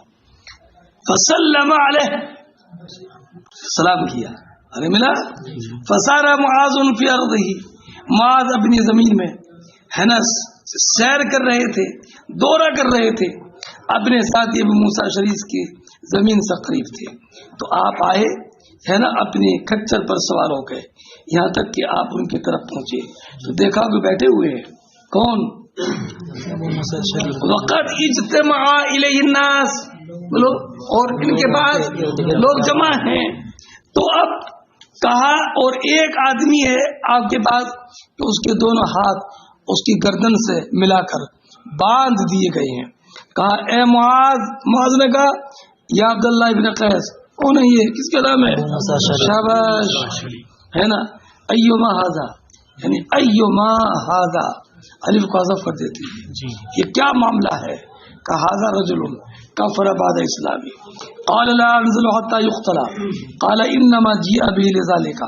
فسلم علیہ، سلام کیا، ارے ملا. فسار معاذ فی ارضہ، معاذ اپنی زمین میں ہے نا سیر کر رہے تھے، دورہ کر رہے تھے، اپنے ساتھی ابو موسیٰ شریف کی زمین سے قریب تھے، تو آپ آئے ہے نا اپنے کچر پر سوار ہو گئے، یہاں تک کہ آپ ان کی طرف پہنچے تو دیکھا کہ بیٹھے ہوئے ہیں کون؟ وقت اجتمع الیہ الناس، بولو، اور ان کے پاس لوگ جمع ہیں۔ تو اب کہا، اور ایک آدمی ہے آپ کے پاس کہ اس کے دونوں ہاتھ اس کی گردن سے ملا کر باندھ دیے گئے ہیں۔ کہا اے معاذ، معاذ نے کہا یا عبداللہ ابن قیس، کون ہے یہ، کس کا نام ہے؟ شاباش، ہے نا، ایما ھذا، یعنی ایما ھذا، الف کو حذف کر دیتے ہیں، یہ کیا معاملہ ہے؟ کہ ھذا رجل کفر بعد اسلامی، قال لا انزل حتى يقتل، قال انما جیء به لذلك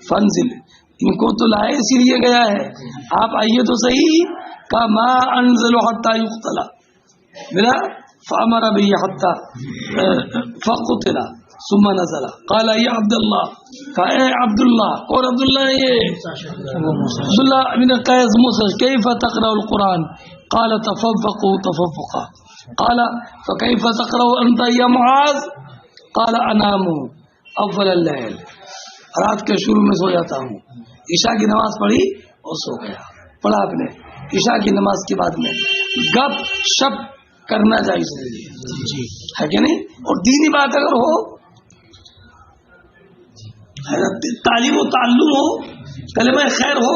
فانزل، ان کو تو لائے اسی لیے گیا ہے، آپ آئیے تو صحیح۔ کہ ما انزل حتى يقتل، ملا فامر به حتى فقتل ثم نزل، قال یا عبداللہ، کہ اے عبداللہ، اور عبداللہ یہ عبداللہ بن قیس موسیٰ، کیف تقرأ القرآن؟ قال تفوقوا تفوقا، قال فكيف تقرأ انت یا معاذ؟ قال انام اول اللیل، رات کے شروع میں سو جاتا ہوں، عشاء کی نماز پڑھی اور سو گیا۔ پڑھا آپ نے، عشاء کی نماز کے بعد میں گپ شپ کرنا جائز ہے کہ نہیں؟ اور دینی بات اگر ہو، تعلیم و تعلم ہو، کلمہ خیر ہو،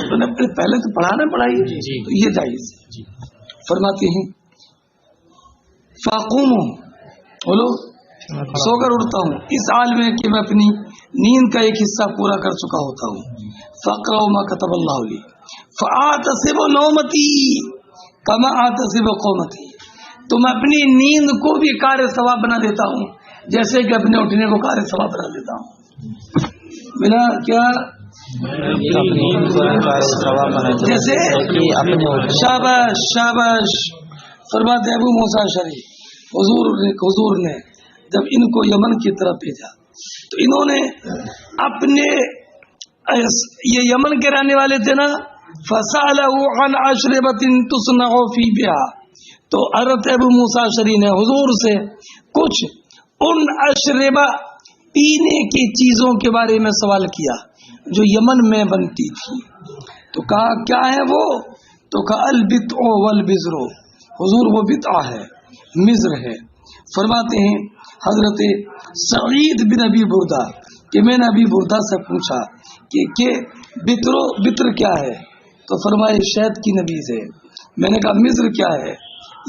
تو پہلے تو پڑھانا پڑھائیے، تو یہ جائز ہے۔ فرماتے ہیں فاقوم، بولو، سو کر اٹھتا ہوں اس حال میں کہ میں اپنی نیند کا ایک حصہ پورا کر چکا ہوتا ہوں، فاقرأ ما كتب اللہ لی، فآتسب نومتی کما آتسب قومتی، تو میں اپنی نیند کو بھی کار ثواب بنا دیتا ہوں جیسے کہ اپنے اٹھنے کو کار ثواب بنا دیتا ہوں۔ ملا کیا؟ جیسے شاباش شاباش۔ فرماتے ابو موسیٰ شریف، حضور نے جب ان کو یمن کی طرف بھیجا تو انہوں نے اپنے، یہ یمن کے رہنے والے تھے نا، فسألہ عن اشربۃ تصنع فی بہا، تو حضرت ابو موسیٰ شریف نے حضور سے کچھ ان اشربہ، پینے کی چیزوں کے بارے میں سوال کیا جو یمن میں بنتی تھی، تو کہا کیا ہے وہ؟ تو کہا البتع والبزر، حضور وہ بتع ہے، مزر ہے۔ فرماتے ہیں حضرت سعید بن ابی بردہ کہ میں نے ابی بردہ سے پوچھا کہ بتر کیا ہے؟ تو فرمائے شہد کی نبیذ ہے۔ میں نے کہا مزر کیا ہے؟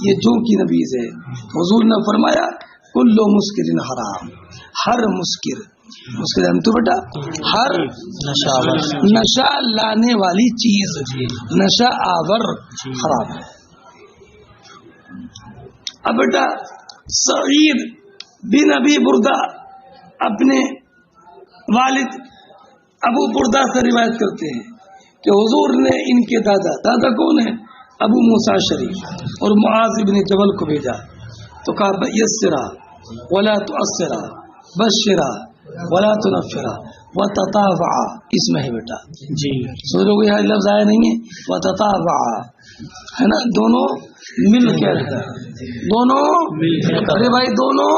یہ جو کی نبیذ ہے۔ حضور نے فرمایا کل مسکر حرام، ہر مسکر تو بیٹا ہر نشہ لانے والی چیز، نشہ آور حرام ہے۔ اب بیٹا سعید بن ابی بردہ اپنے والد ابو بردہ سے روایت کرتے ہیں کہ حضور نے ان کے دادا کون ہے؟ ابو موسیٰ شریف اور معاذ بن جبل کو بھیجا، تو کہا یسرا ولا تعسرا، بشرا ولا تنفرا وتتابعا، اس میں ہے بیٹا جی، سوچو کوئی یہاں لفظ آیا نہیں ہے، وتتابعا ہے نا، دونوں مل کے رہنا، دونوں ارے بھائی دونوں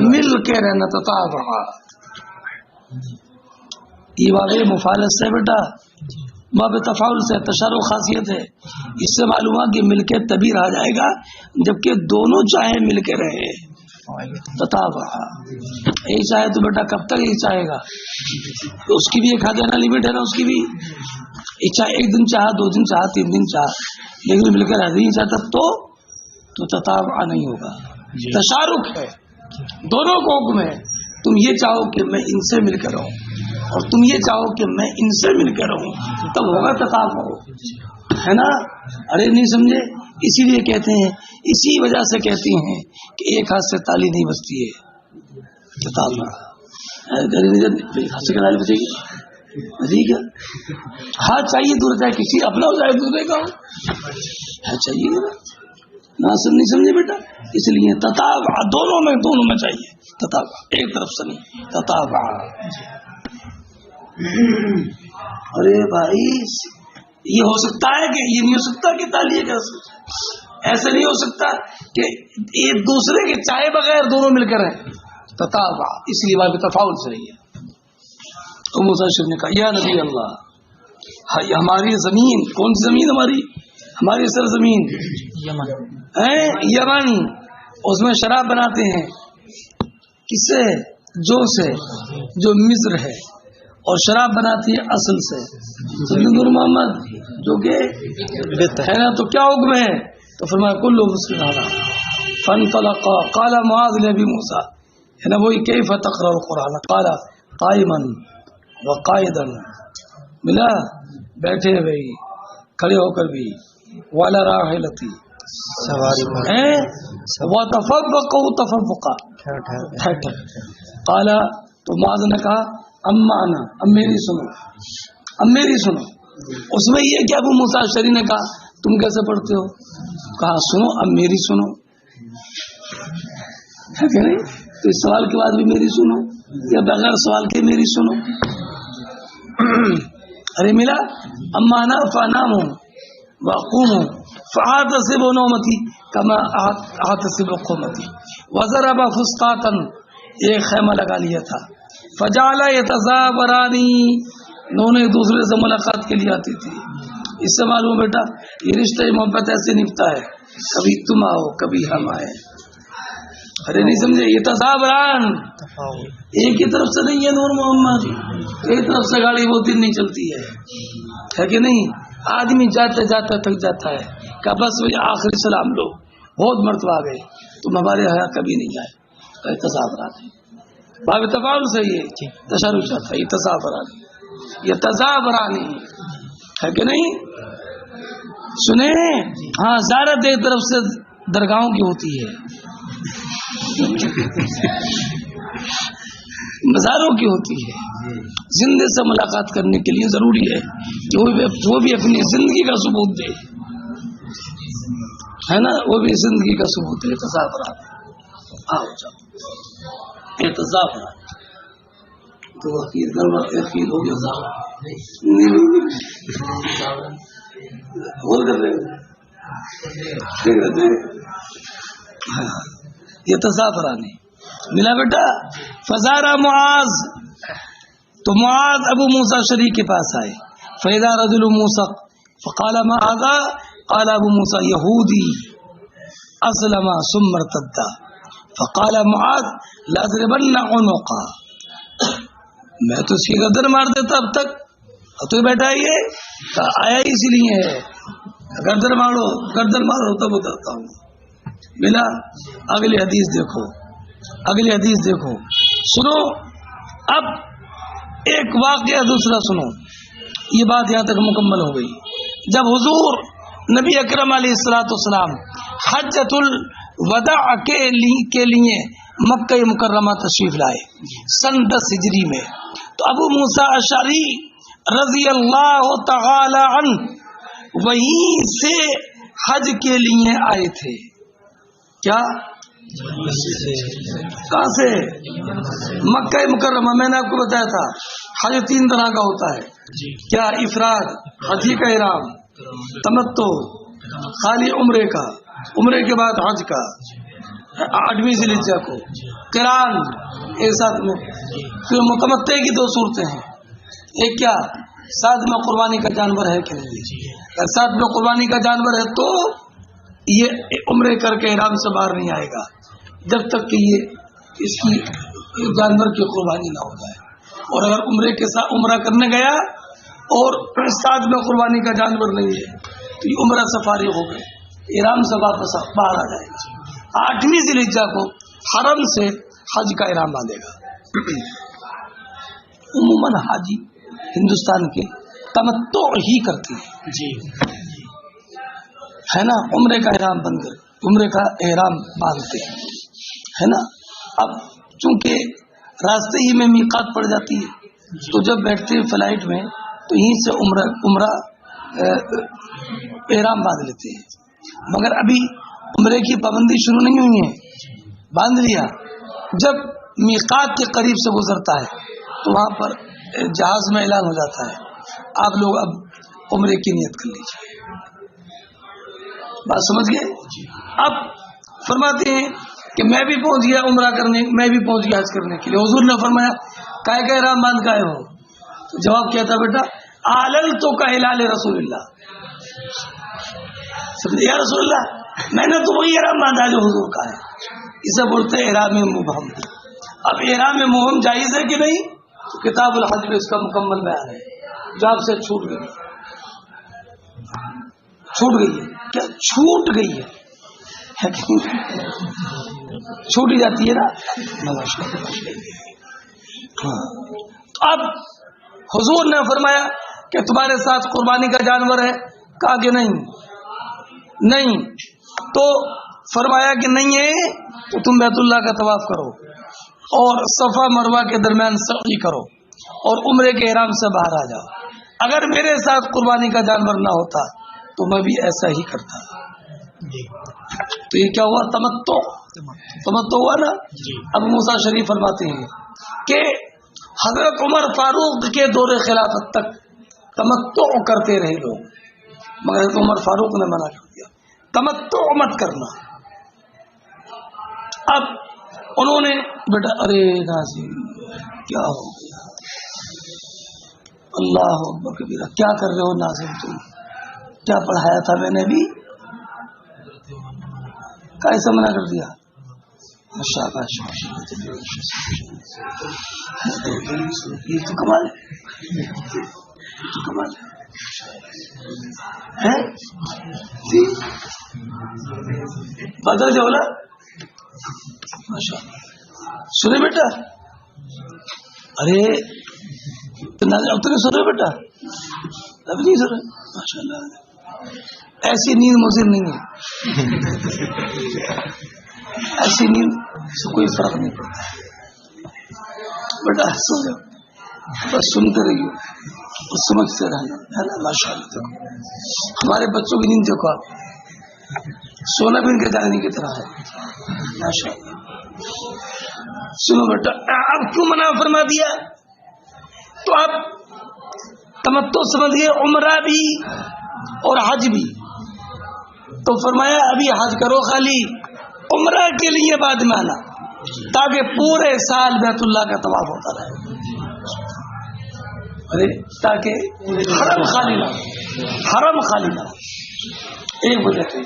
مل کے رہنا، تتابعا، یہ باب مفالس سے بیٹا، باب تفاعل سے، تشارع خاصیت ہے، اس سے معلوم ہے کہ مل کے تبھی رہا جائے گا جبکہ دونوں چاہیں مل کے رہے۔ تتابعا، یہی چاہے تو بیٹا کب تک یہی چاہے گا؟ اس کی بھی ایک حد ہے نا، لمٹ ہے نا اس کی بھی، ایک دن چاہا، 2 دن چاہا، 3 دن چاہا، لیکن مل کر رہ نہیں چاہتا تو تتابعا نہیں ہوگا، تشارک ہے، دونوں کو حکم ہے، تم یہ چاہو کہ میں ان سے مل کر رہوں اور تم یہ چاہو کہ میں ان سے مل کر رہوں، تب ہوگا تتابع، ہے نا؟ ارے نہیں سمجھے؟ اسی لیے کہتے ہیں، اسی وجہ سے کہتے ہیں کہ ایک ہاتھ سے تالی نہیں بجتی ہے، تتابع ہاتھ سے تالی بجے گی؟ ٹھیک ہے، ہاتھ چاہیے دور جائے، کسی اپنا ہو جائے دوسرے کا ہو چاہیے نا، نہیں سمجھے بیٹا؟ اس لیے تتابع دونوں میں چاہیے، تتابع ایک طرف سے نہیں، تتابع۔ ارے بھائی یہ ہو سکتا ہے کہ یہ نہیں ہو سکتا کہ تعلیہ کا ایسا نہیں ہو سکتا کہ ایک دوسرے کے چائے بغیر دونوں مل کر ہیں. تتابع اس لیے بات تفاول سے رہی ہے. تو موسیٰ شریف نے کہا یا نبی اللہ ہماری زمین کون سی زمین ہماری سرزمین یمن اس میں شراب بناتے ہیں کس سے جو سے جو مصر ہے اور شراب بناتی ہے اصل سے نور محمد جو کہ ہے نا تو کیا حکم ہے تو فرمایا کلو مسلم فانطلق قال معاذ لابی موسیٰ ہے نا وہی کیف تقرأ القرآن قال قائما وقائدا ملا بیٹھے ہوئے کھڑے ہو کر بھی والا راحلتی سواری وتفوقوا تفوقا قال تو معاذ نے کہا اما انا اب میری سنو اس میں یہ کہ ابو موسیٰ اشعری نے کہا تم کیسے پڑھتے ہو کہا سنو اب میری سنو ہے کہ نہیں تو اس سوال کے بعد بھی میری سنو یا بغیر سوال کے میری سنو ارے ملا اما انا فانام واقوم فاحتسب نومتی کما احتسب قومتی وضرب فسطاطا ایک خیمہ لگا لیا تھا فجعل يتزاورانی انہوں نے ایک دوسرے سے ملاقات کے لیے آتی تھی. اس سے معلوم بیٹا یہ رشتہ محبت ایسے نپتا ہے کبھی تم آؤ کبھی ہم آئے. ارے نہیں سمجھے یہ تزاوران ایک ہی طرف سے نہیں ہے نور محمد ایک طرف سے گاڑی بہت دن نہیں چلتی ہے کہ نہیں. آدمی جاتے جاتے تھک جاتا ہے کہ بس وہی آخری سلام لو بہت مرتبہ آ گئے تم ہمارے یہاں کبھی نہیں آئے. تزاوران باب تفاعل سے یہ تشارو چاہتا ہے یہ تزاورانی یہ تزاورانی ہے کہ نہیں. سنیں ہاں زیارت ایک طرف سے درگاہوں کی ہوتی ہے مزاروں کی ہوتی ہے. زندے سے ملاقات کرنے کے لیے ضروری ہے کہ وہ بھی اپنی زندگی کا ثبوت دے ہے نا وہ بھی زندگی کا ثبوت دے. تزاورانی آؤ جاؤ اعتزاب تو یقین ہو گیا یہ تزافرانی ملا بیٹا. فزارا معاذ تو معاذ ابو موسیٰ شریف کے پاس آئے. فاذا رجل موسیٰ فقال ما هذا قال ابو موسیٰ یہودی اسلم ثم ارتد. فقال معاذ لأضربن عنقا میں تو اس کی گردن مار دیتا اب تک تو بیٹھا یہ آیا اسی لیے ہے گردن مارو تب اترتا ہوں. ملا اگلی حدیث دیکھو سنو. اب ایک واقعہ دوسرا سنو. یہ بات یہاں تک مکمل ہو گئی. جب حضور نبی اکرم علیہ الصلوۃ والسلام حجۃ الوداع کے لیے مکہ مکرمہ تشریف لائے سن 10 ہجری میں تو ابو موسیٰ اشعری رضی اللہ تعالی عنہ وہیں سے حج کے لیے آئے تھے. کیا کہاں سے مکہ مکرمہ. میں نے آپ کو بتایا تھا حج 3 طرح کا ہوتا ہے. کیا افراد حجی کا احرام تمتع خالی عمرے کے بعد حج کا 8ویں ذی الحجہ کو قران ایک ساتھ میں. پھر متمتع کی 2 صورتیں ہیں. ایک کیا ساتھ میں قربانی کا جانور ہے کہ نہیں. اگر ساتھ میں قربانی کا جانور ہے تو یہ عمرے کر کے احرام سے باہر نہیں آئے گا جب تک کہ یہ اس کی جانور کی قربانی نہ ہو جائے. اور اگر عمرے کے ساتھ عمرہ کرنے گیا اور ساتھ میں قربانی کا جانور نہیں ہے تو یہ عمرہ سے فارغ ہو گئے احرام سے واپس باہر آ جائے گا. 8ویں ذی الحجہ کو حرم سے حج کا احرام باندھے گا. عموماً حاجی ہندوستان کے تمتع ہی کرتے ہیں جی ہے نا. عمرے کا احرام باندھتے ہیں ہے نا. اب چونکہ راستے ہی میں میقات پڑ جاتی ہے تو جب بیٹھتے ہیں فلائٹ میں تو یہیں سے عمرہ احرام باندھ لیتے ہیں. مگر ابھی عمرے کی پابندی شروع نہیں ہوئی ہے باندھ لیا. جب میقات کے قریب سے گزرتا ہے تو وہاں پر جہاز میں اعلان ہو جاتا ہے آپ لوگ اب عمرے کی نیت کر لیجیے. بات سمجھ گئے؟ اب فرماتے ہیں کہ میں بھی پہنچ گیا عمرہ کرنے، میں بھی پہنچ گیا حج کرنے کے لیے. حضور نے فرمایا کائے کا احرام باندھ کائے ہو؟ تو جواب کیا تھا بیٹا آلل تو کا ہلال رسول اللہ. یا رسول اللہ میں نے تو وہی احرام باندھا جو حضور کا ہے. اسے بولتے ہیں احرام مبہم. اب احرام مبہم جائز ہے کہ نہیں؟ تو کتاب الحج میں اس کا مکمل بیان ہے. جو آپ سے چھوٹ گئی ہے کیا چھوٹ گئی ہے چھوٹی جاتی ہے نا. تو اب حضور نے فرمایا کہ تمہارے ساتھ قربانی کا جانور ہے؟ کہا کہ نہیں. تو فرمایا کہ نہیں ہے تو تم بیت اللہ کا طواف کرو اور صفا مروہ کے درمیان سعی کرو اور عمرے کے احرام سے باہر آ جاؤ. اگر میرے ساتھ قربانی کا جانور نہ ہوتا تو میں بھی ایسا ہی کرتا. تو یہ کیا ہوا؟ تمتع ہوا نا. اب موسیٰ شریف فرماتے ہیں کہ حضرت عمر فاروق کے دور خلافت تک تمتع کرتے رہے لوگ، مگر حضرت عمر فاروق نے منع کر دیا تمتع مت کرنا. اب انہوں نے بیٹا ارے ناظرین کیا ہو گیا؟ اللہ اکبر کبیرہ. کیا کر رہے ہو ناظرین؟ تم کیا پڑھایا تھا میں نے بھی؟ کیسے منع کر دیا؟ یہ تو کمال ہے. بدل جو بولا سنے بیٹا. ارے اب تو نہیں سن رہے بیٹا؟ اب نہیں سن رہے؟ ماشاء اللہ ایسی نیند مضر نہیں ہے. ایسی نیند سے کوئی فرق نہیں پڑتا بیٹا. سو جاؤ بس سنتے رہیے اور سمجھتے رہنا ہے نا. ماشاء اللہ ہمارے بچوں کی نیند دیکھو آپ، سونا بھی ان کے جانے کی طرح ہے. ماشاء اللہ سنو بیٹا اب کیوں منع فرما دیا؟ تو آپ تمتع سمجھیے عمرہ بھی اور حج بھی. تو فرمایا ابھی حج کرو خالی، عمرہ کے لیے بعد میں آنا تاکہ پورے سال بیت اللہ کا طواف ہوتا رہے. ارے تاکہ حرم خالی نہ ہو. ایک وجہ تھی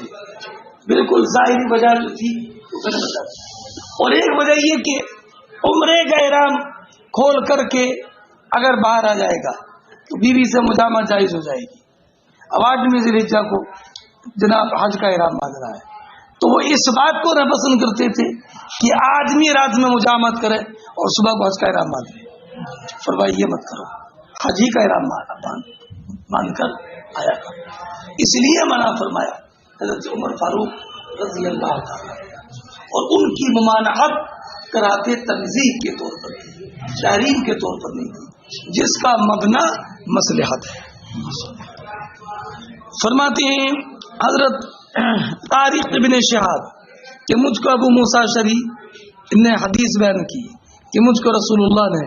بالکل ظاہری وجہ تھی، اور ایک وجہ یہ کہ عمرے کا احرام کھول کر کے اگر باہر آ جائے گا تو بیوی سے مجامعت جائز ہو جائے گی. اب 8ویں ذی الحجہ کو جناب حج کا احرام باندھ رہا ہے تو وہ اس بات کو نہ پسند کرتے تھے کہ آدمی رات میں مجامعت کرے اور صبح کو حج کا احرام باندھے. فرمایا یہ مت کرو، حج ہی کا احرام باندھ کر آیا کرو. اس لیے منع فرمایا حضرت عمر فاروق رضی اللہ تعالیٰ. اور ان کی ممانعت کراتے تنزیہ کے طور پر تھی، تحریم کے طور پر نہیں تھی، جس کا مبنا مصلحت ہے. فرماتے ہیں حضرت طارق ابن شہاب کہ مجھ کو ابو موسیٰ شری نے حدیث بیان کی کہ مجھ کو رسول اللہ نے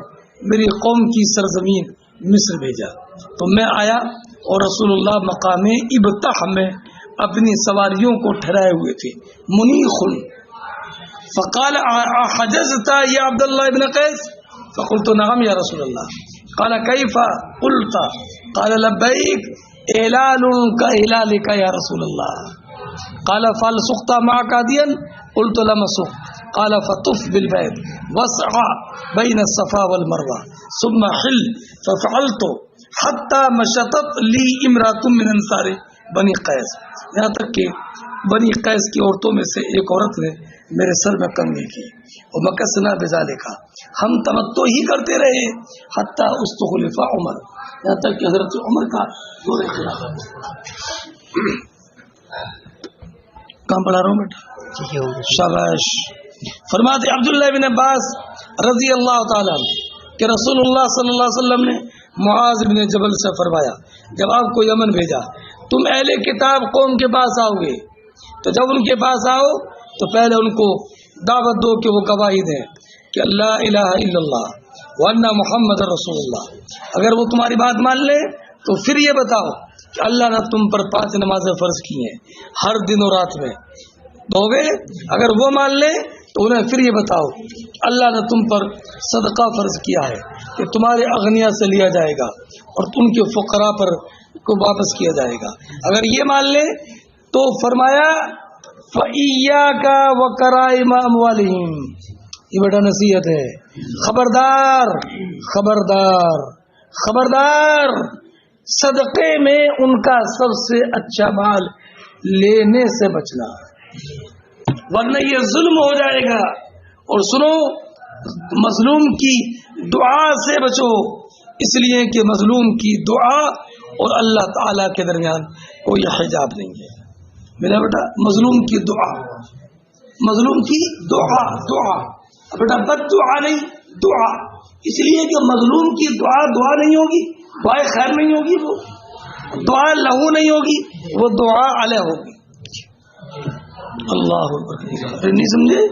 میری قوم کی سرزمین مصر بھیجا تو میں آیا اور رسول اللہ مقام ابتح میں اپنی سواریوں کو ٹھہرائے ہوئے تھے. منیخن فقال حجزت یا عبد اللہ ابن قیس فقلت نعم یا رسول اللہ. قال کیف قلت قال لبیک اعلان کا اعلان کا یا رسول اللہ. قال فال سقط معك هاديا قلت لم اسق. قال فطف بالبيت واسعى بين الصفا والمروه ثم حل ففعلت حتى مشطت لي امراه من انصار بني قیس. یہاں تک کہ بنی قیس کی عورتوں میں سے ایک عورت نے میرے سر میں کنگھی کی. ومکثنا بذلك ہم تمتع ہی کرتے رہے حتى استخلف عمر، یہاں تک کہ حضرت عمر کا دور خلافت. کہاں پڑھا رہا ہوں بیٹا؟ شاباش. فرماتے عبداللہ بن عباس رضی اللہ تعالیٰ کہ رسول اللہ صلی اللہ علیہ وسلم نے معاذ بن جبل سے فرمایا جب آپ کو یمن بھیجا تم اہل کتاب قوم کے پاس آؤ گے تو جب ان کے پاس آؤ تو پہلے ان کو دعوت دو کہ وہ گواہی دیں کہ لا الہ الا اللہ وان محمد رسول اللہ. اگر وہ تمہاری بات مان لے تو پھر یہ بتاؤ کہ اللہ نے تم پر 5 نمازیں فرض کی ہیں ہر دن اور رات میں، دو گے؟ اگر وہ مان لے تو انہیں پھر یہ بتاؤ اللہ نے تم پر صدقہ فرض کیا ہے کہ تمہارے اغنیا سے لیا جائے گا اور ان کے فقراء پر کو واپس کیا جائے گا۔ اگر یہ مان لے تو فرمایا فَإِيَّاكَ وَكَرَائِمَ أَمْوَالِهِمْ، یہ بیٹا نصیحت ہے، خبردار خبردار خبردار، صدقے میں ان کا سب سے اچھا مال لینے سے بچنا، ورنہ یہ ظلم ہو جائے گا۔ اور سنو، مظلوم کی دعا سے بچو، اس لیے کہ مظلوم کی دعا اور اللہ تعالی کے درمیان کوئی حجاب نہیں ہے میرا بیٹا۔ مظلوم کی دعا، مظلوم کی دعا، دعا بیٹا بد دعا نہیں، دعا، اس لیے کہ مظلوم کی دعا دعا نہیں ہوگی، دعائے خیر نہیں ہوگی، وہ دعا لہو نہیں ہوگی، وہ دعا علیہ ہوگی۔ اللہ اکبر، نہیں سمجھے؟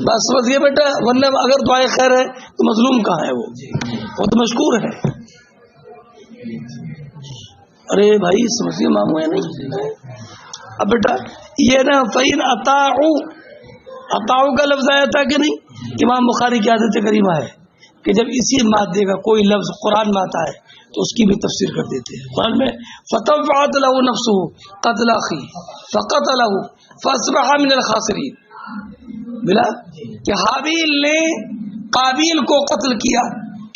بس سمجھ گئے بیٹا؟ ورنہ اگر دعائے خیر ہے تو مظلوم کہاں ہے؟ وہ تو مشکور ہے۔ ارے بھائی سمجھیے ماموں ہے نہیں؟ اب بیٹا یہ نا فَإِنْ أَطَاعُوا، اطاعو کا لفظ آیا تھا کہ نہیں؟ امام بخاری کی عادت کریمہ ہے کہ جب اسی مادے کا کوئی لفظ قرآن میں آتا ہے تو اس کی بھی تفسیر کر دیتے ہیں۔ قرآن میں فَطَوَّعَتْ لَهُ نَفْسُهُ قَتْلَ أَخِيهِ فَقَتَلَهُ فَأَصْبَحَ مِنَ الْخَاسِرِينَ، ملا کہ حابیل نے قابیل کو قتل کیا،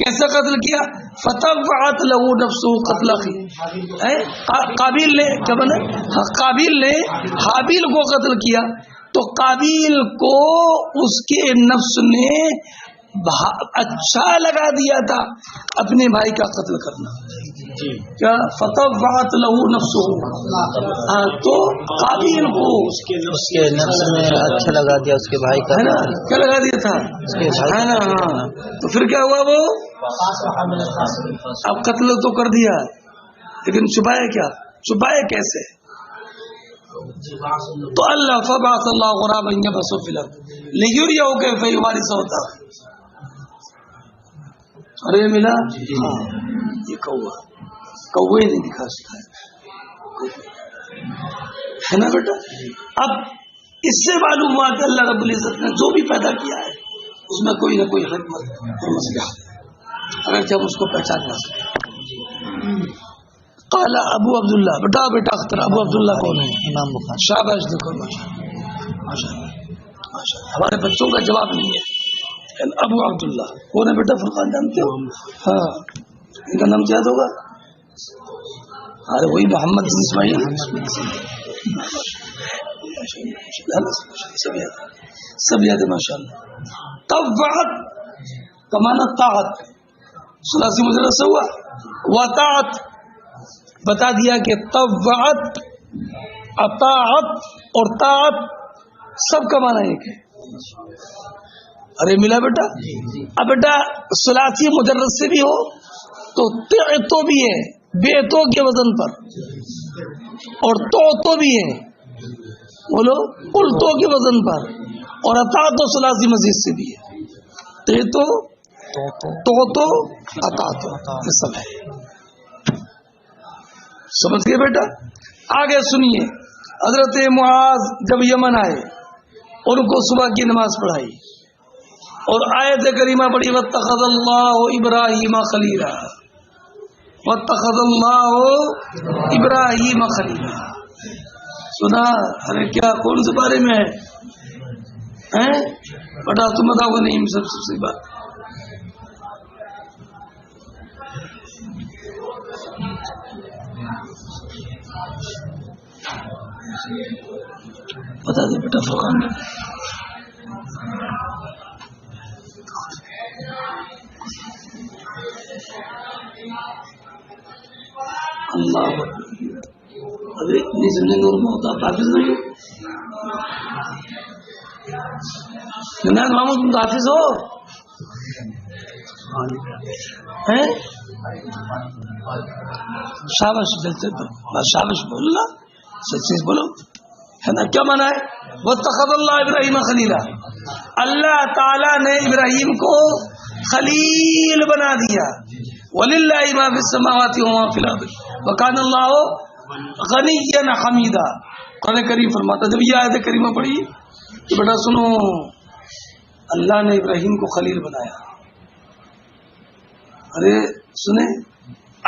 کیسے قتل کیا؟ فَطَوَّعَتْ لَهُ نَفْسُهُ قَتْلَ أَخِيهِ، قابیل نے کیا بنا؟ قابیل نے حابیل کو قتل کیا تو قابیل کو اس کے نفس نے اچھا لگا دیا تھا اپنے بھائی کا قتل کرنا، کیا فطوعت لہو نفسہ، تو قابیل کو اس کے نفس میں اچھا لگا دیا اس کے بھائی کا، ہے نا؟ کیا لگا دیا تھا؟ ہے نا؟ ہاں، تو پھر کیا ہوا؟ وہ اب قتل تو کر دیا لیکن چھپائے کیا؟ چھپائے کیسے؟ تو اللہ فبعث اللہ غرابا یبحث فی الارض لیریہ کیف یواری صوتا، ارے ملا؟ ہاں، یہ کوے نہیں دکھا سکتا ہے نا بیٹا؟ اب اس سے معلوم ہوا کہ اللہ رب العزت نے جو بھی پیدا کیا ہے اس میں کوئی نہ کوئی حکمت اور مصلحت ہے، اگر جب اس کو پہچان نہ سکے۔ قال ابو عبداللہ، بیٹا اختر ابو عبداللہ کون ہے؟ امام بخاری۔ شاباش، دیکھو ماشاءاللہ، ہمارے بچوں کا جواب نہیں ہے۔ ابو عبداللہ کون ہے بیٹا؟ فرقان جانتے ہو؟ ہاں، ان کا نام یاد ہوگا؟ ارے وہی محمد بن اسماعیل، سب یاد ہے ماشاءاللہ۔ طوعت کا معنی طاعت، ثلاثی مجرد سے ہوا، وطاعت بتا دیا کہ طوعت، اطاعت اور طاعت سب کا معنی ایک ہے۔ ارے ملا بیٹا؟ اب بیٹا ثلاثی مجرد سے بھی ہو تو تو بھی ہے بے تو کے وزن پر، اور تو بھی ہے بولو التو کے وزن پر، اور اطاعت تو ثلاثی مزید سے بھی ہے، تو اطاعت یہ سب ہے۔ سمجھ گئے بیٹا؟ آگے سنیے، حضرت معاذ جب یمن آئے اور ان کو صبح کی نماز پڑھائی اور آیت کریمہ پڑھی واتخذ اللہ ابراہیم خلیلا، واتخذ اللہ ابراہیم خلیلا، سنا؟ ارے کیا کون سے بارے میں ہے بیٹا؟ تم بتاؤ گے نہیں سب سے بات؟ بتا دے بیٹا فرقان۔ اللہ ابھی نہیں سمجھیں گے، اور بہت حافظ نہیں محمد، تم تو حافظ ہو ہیں؟ شاباش، شاباش بولنا، سچ بولو، ہے نا؟ کیا مانا ہے؟ واتخذ اللہ ابراہیم خلیلا، اللہ تعالیٰ نے ابراہیم کو خلیل بنا دیا، وَلِلَّهِ مَا فِي السَّمَاوَاتِ وَمَا فِي الْأَرْضِ وَكَانَ اللَّهُ غَنِيًّا حَمِيدًا. قرآن کریم فرماتا جب یہ آیت کریمہ پڑھی کہ بیٹا سنو، اللہ نے ابراہیم کو خلیل بنایا. ارے سنیں،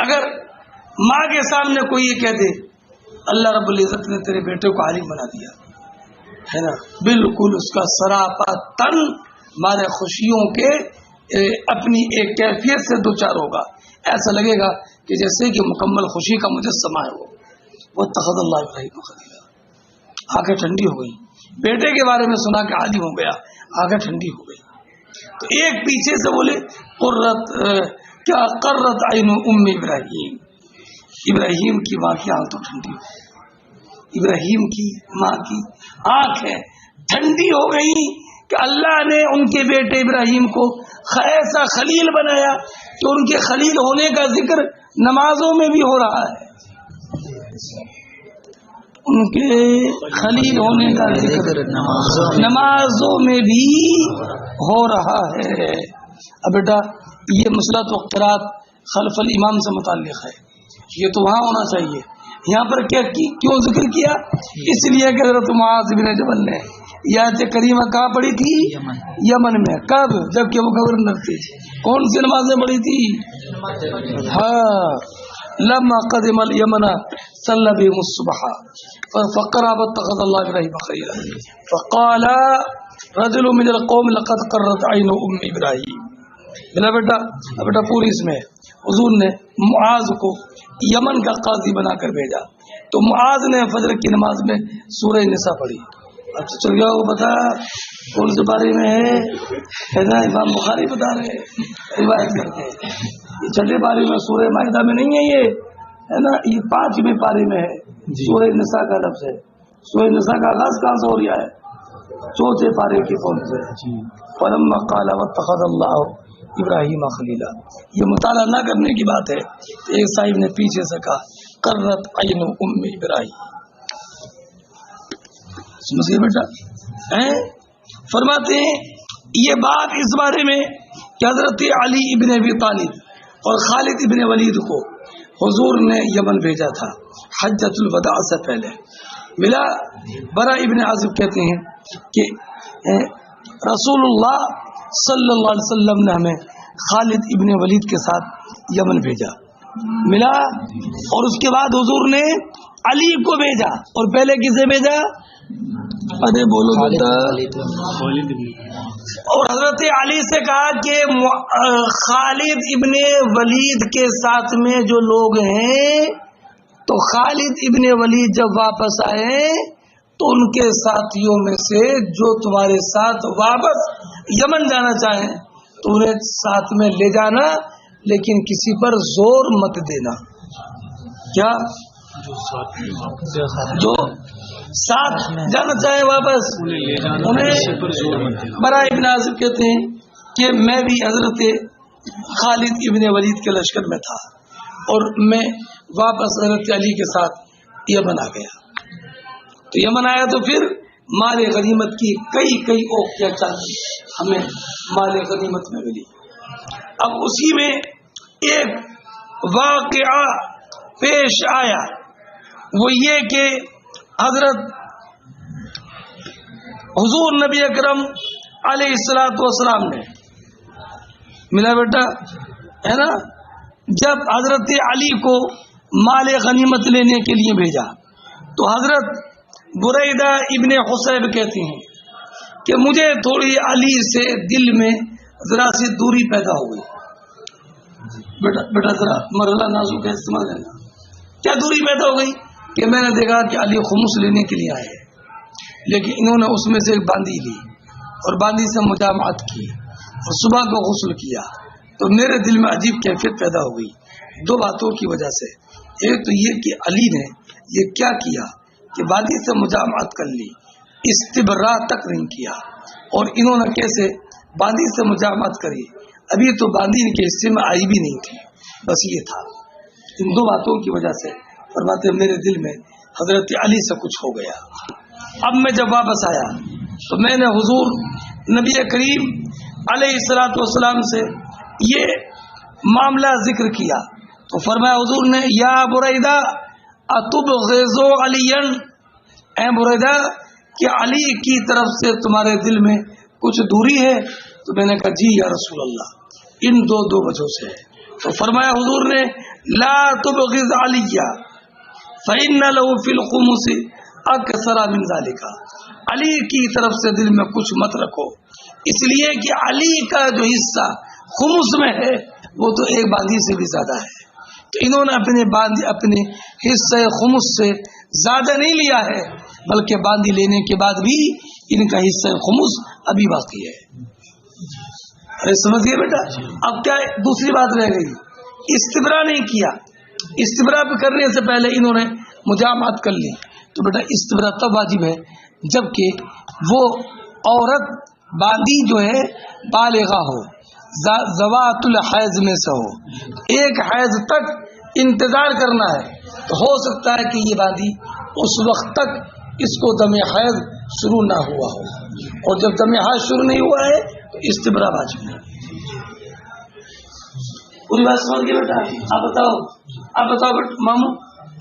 اگر ماں کے سامنے کوئی یہ کہہ دے اللہ رب العزت نے تیرے بیٹے کو عالم بنا دیا ہے نا، بالکل اس کا سراپا تن ہمارے خوشیوں کے اپنی ایک کیفیت سے دوچار ہوگا. ایسا لگے گا کہ جیسے کہ مکمل خوشی کا مجسمہ ہے. وہ اتخذ اللہ ابراہیم خلیلا. آنکھیں ٹھنڈی ہو گئی، بیٹے کے بارے میں سنا کہ عالم ہو گیا، آنکھیں ٹھنڈی ہو گئی. تو ایک پیچھے سے بولے کیا قرت عین ام ابراہیم، ابراہیم کی ماں کی آنکھ تو ٹھنڈی ہو گئی. ابراہیم کی ماں کی آنکھیں ٹھنڈی ہو گئی کہ اللہ نے ان کے بیٹے ابراہیم کو ایسا خلیل بنایا کہ ان کے خلیل ہونے کا ذکر نمازوں میں بھی ہو رہا ہے. ان کے خلیل ہونے کا ذکر نمازوں میں بھی ہو رہا ہے. اب بیٹا یہ مسئلہ تو قرات خلف الامام سے متعلق ہے، یہ تو وہاں ہونا چاہیے. یہاں پر کیوں ذکر کیا؟ اس لیے کہ حضرت معاذ بن جبل نے یہ آیت کریمہ کہاں پڑھی تھی؟ یمن میں. کب؟ جبکہ وہ گورنر تھے. کون سی نمازیں پڑھی تھی؟ ہاں، لما قدم الیمن صلی بهم الصبح فقرب اتخذ الله ابراہیم خلیلا فقال رجل من القوم لقد قرت عین ام ابراہیم. بلا بیٹا پوری اس میں حضور نے معاذ کو یمن کا قاضی بنا کر بھیجا. تو معاذ نے فجر کی نماز میں سورہ نساء پڑھی. اب چل گیا وہ بتا کون سے بارے میں ہے نا، امام بخاری بتا رہے روایت کرتے ہیں. یہ چھٹے پارے میں سورہ مائدہ میں نہیں ہے، یہ ہے نا، یہ 5ویں پارے میں ہے. سورہ نساء کا لفظ ہے. سورہ نساء کا آغاز کہاں سے ہو رہا ہے؟ 4 پارے کی قوم سے. فلما قال واتخذ اللہ ابراہیم خلیلا. یہ مطالعہ نہ کرنے کی بات ہے. ایک صاحب نے پیچھے سے کہا قرت عین ام ابراہیم. سمجھئے بیٹا؟ فرماتے ہیں یہ بات اس بارے میں کہ حضرت علی ابن ابی طالب اور خالد ابن ولید کو حضور نے یمن بھیجا تھا حجۃ الوداع سے پہلے. ملا برا ابن عازب کہتے ہیں کہ رسول اللہ صلی اللہ علیہ وسلم نے ہمیں خالد ابن ولید کے ساتھ یمن بھیجا. ملا اور اس کے بعد حضور نے علی کو بھیجا. اور پہلے کسے بھیجا؟ ارے بولو بیٹا. اور حضرت علی سے کہا کہ خالد ابن ولید کے ساتھ میں جو لوگ ہیں، تو خالد ابن ولید جب واپس آئے تو ان کے ساتھیوں میں سے جو تمہارے ساتھ واپس یمن جانا چاہیں تو انہیں ساتھ میں لے جانا، لیکن کسی پر زور مت دینا. کیا؟ جو ساتھ جانا چاہے واپس انہیں. برا ابن عازب کہتے ہیں کہ میں بھی حضرت خالد ابن ولید کے لشکر میں تھا اور میں واپس حضرت علی کے ساتھ یمن آ گیا. تو یمن آیا تو پھر مال غنیمت کی کئی اوقیاں چاندی ہمیں مال غنیمت میں ملی. اب اسی میں ایک واقعہ پیش آیا، وہ یہ کہ حضرت حضور نبی اکرم علیہ الصلوۃ والسلام نے، ملا بیٹا ہے نا، جب حضرت علی کو مال غنیمت لینے کے لیے بھیجا تو حضرت بریدہ ابن حصیب کہتے ہیں کہ مجھے تھوڑی علی سے دل میں ذرا سی دوری پیدا ہو گئی. بیٹا ذرا مرحلہ نازک ہے، سمجھ لینا. کیا دوری پیدا ہو گئی؟ کہ میں نے دیکھا کہ علی خمس لینے کے لیے آئے، لیکن انہوں نے اس میں سے ایک باندی لی اور باندی سے مجامعت کی اور صبح کو غسل کیا. تو میرے دل میں عجیب کیفیت پیدا ہو گئی 2 باتوں کی وجہ سے. ایک تو یہ کہ علی نے یہ کیا کیا کہ باندی سے مجامعت کر لی، استبراء تک نہیں کیا. اور انہوں نے کیسے باندی سے مجامعت کری؟ ابھی تو باندی ان کے حصے میں آئی بھی نہیں تھی. بس یہ تھا. ان 2 باتوں کی وجہ سے فرماتے میرے دل میں حضرت علی سے کچھ ہو گیا. اب میں جب واپس آیا تو میں نے حضور نبی کریم علیہ الصلوۃ والسلام سے یہ معاملہ ذکر کیا تو فرمایا حضور نے یا بریدہ اتبغض علیًا، اے بریدہ کہ علی کی طرف سے تمہارے دل میں کچھ دوری ہے؟ تو میں نے کہا جی یا رسول اللہ، ان دو وجہوں سے ہے۔ تو فرمایا حضور نے لا تبغض علی فإن له في الخمس اکثر من ذلك، علی کی طرف سے دل میں کچھ مت رکھو، اس لیے کہ علی کا جو حصہ خمس میں ہے وہ تو ایک باندھی سے بھی زیادہ ہے۔ تو انہوں نے اپنے حصہ خمس سے زیادہ نہیں لیا ہے، بلکہ باندھی لینے کے بعد بھی ان کا حصہ خمس ابھی باقی ہے۔ ارے سمجھ گئے بیٹا؟ اب کیا دوسری بات رہ گئی، استبرا نہیں کیا۔ استبرا کرنے سے پہلے انہوں نے مجامعت کر لی، تو بیٹا استبرا تب واجب ہے جبکہ وہ عورت باندھی جو ہے بالغہ ہو، ذوات الحیض میں سے ہو، ایک حیض تک انتظار کرنا ہے تو ہو سکتا ہے کہ یہ باندھی اس وقت تک اس کو دم حیض شروع نہ ہوا ہو، اور جب دم حیض شروع نہیں ہوا ہے تو استبرا واجب ہے۔ پوری بات سمجھ گئے بیٹا؟ آپ بتاؤ بیٹا ماموں،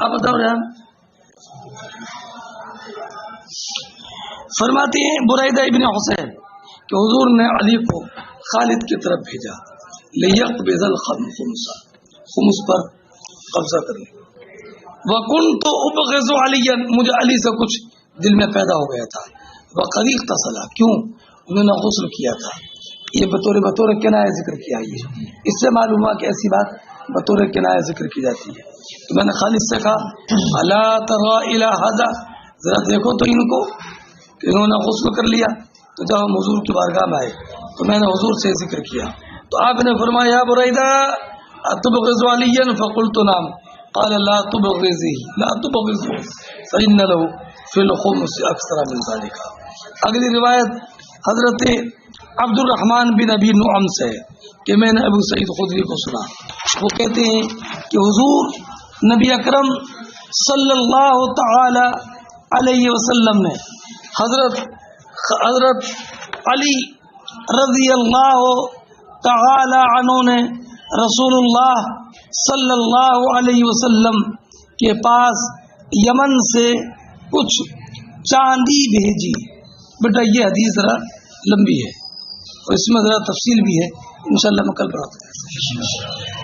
آپ بتاؤ ریحان۔ فرماتے ہیں بریدہ ابن حسین کہ حضور نے علی کو خالد کی طرف بھیجا لیقبض الخمس، خمس پر قبضہ کرنے۔ وَكُنْتُ أُبْغِضُ عَلِيًّا، مجھے علی سے کچھ دل میں پیدا ہو گیا تھا۔ وَقَدْ اغْتَسَلَ، کیوں؟ انہوں نے غسل کیا تھا۔ یہ بطور کنایہ ذکر کیا، یہ اس سے معلوم ہوا کہ ایسی بات بطور کنایہ ذکر کی جاتی ہے۔ تو میں نے خالد سے کہا الا ترى الى هذا، ذرا دیکھو تو ان کو کہ انہوں نے غسل کر لیا۔ تو جب ہم حضور کی بارگاہ میں آئے تو میں نے حضور سے ذکر کیا، تو آپ نے فرمایا یا بریدہ اتبغض علیًا؟ فقلت نعم۔ قال لا تبغضه لا تبغضه فإن له في الخمس اکثر من ذلك۔ اگلی روایت حضرت عبد الرحمن بن ابی نعم سے کہ میں نے ابو سعید خدری کو سنا، وہ کہتے ہیں کہ حضور نبی اکرم صلی اللہ تعالی علیہ وسلم نے حضرت علی رضی اللہ تعالی عنہ نے رسول اللہ صلی اللہ علیہ وسلم کے پاس یمن سے کچھ چاندی بھیجی۔ بیٹا یہ حدیث ذرا لمبی ہے اور اس میں ذرا تفصیل بھی ہے، انشاءاللہ میں کل بات کروں گا۔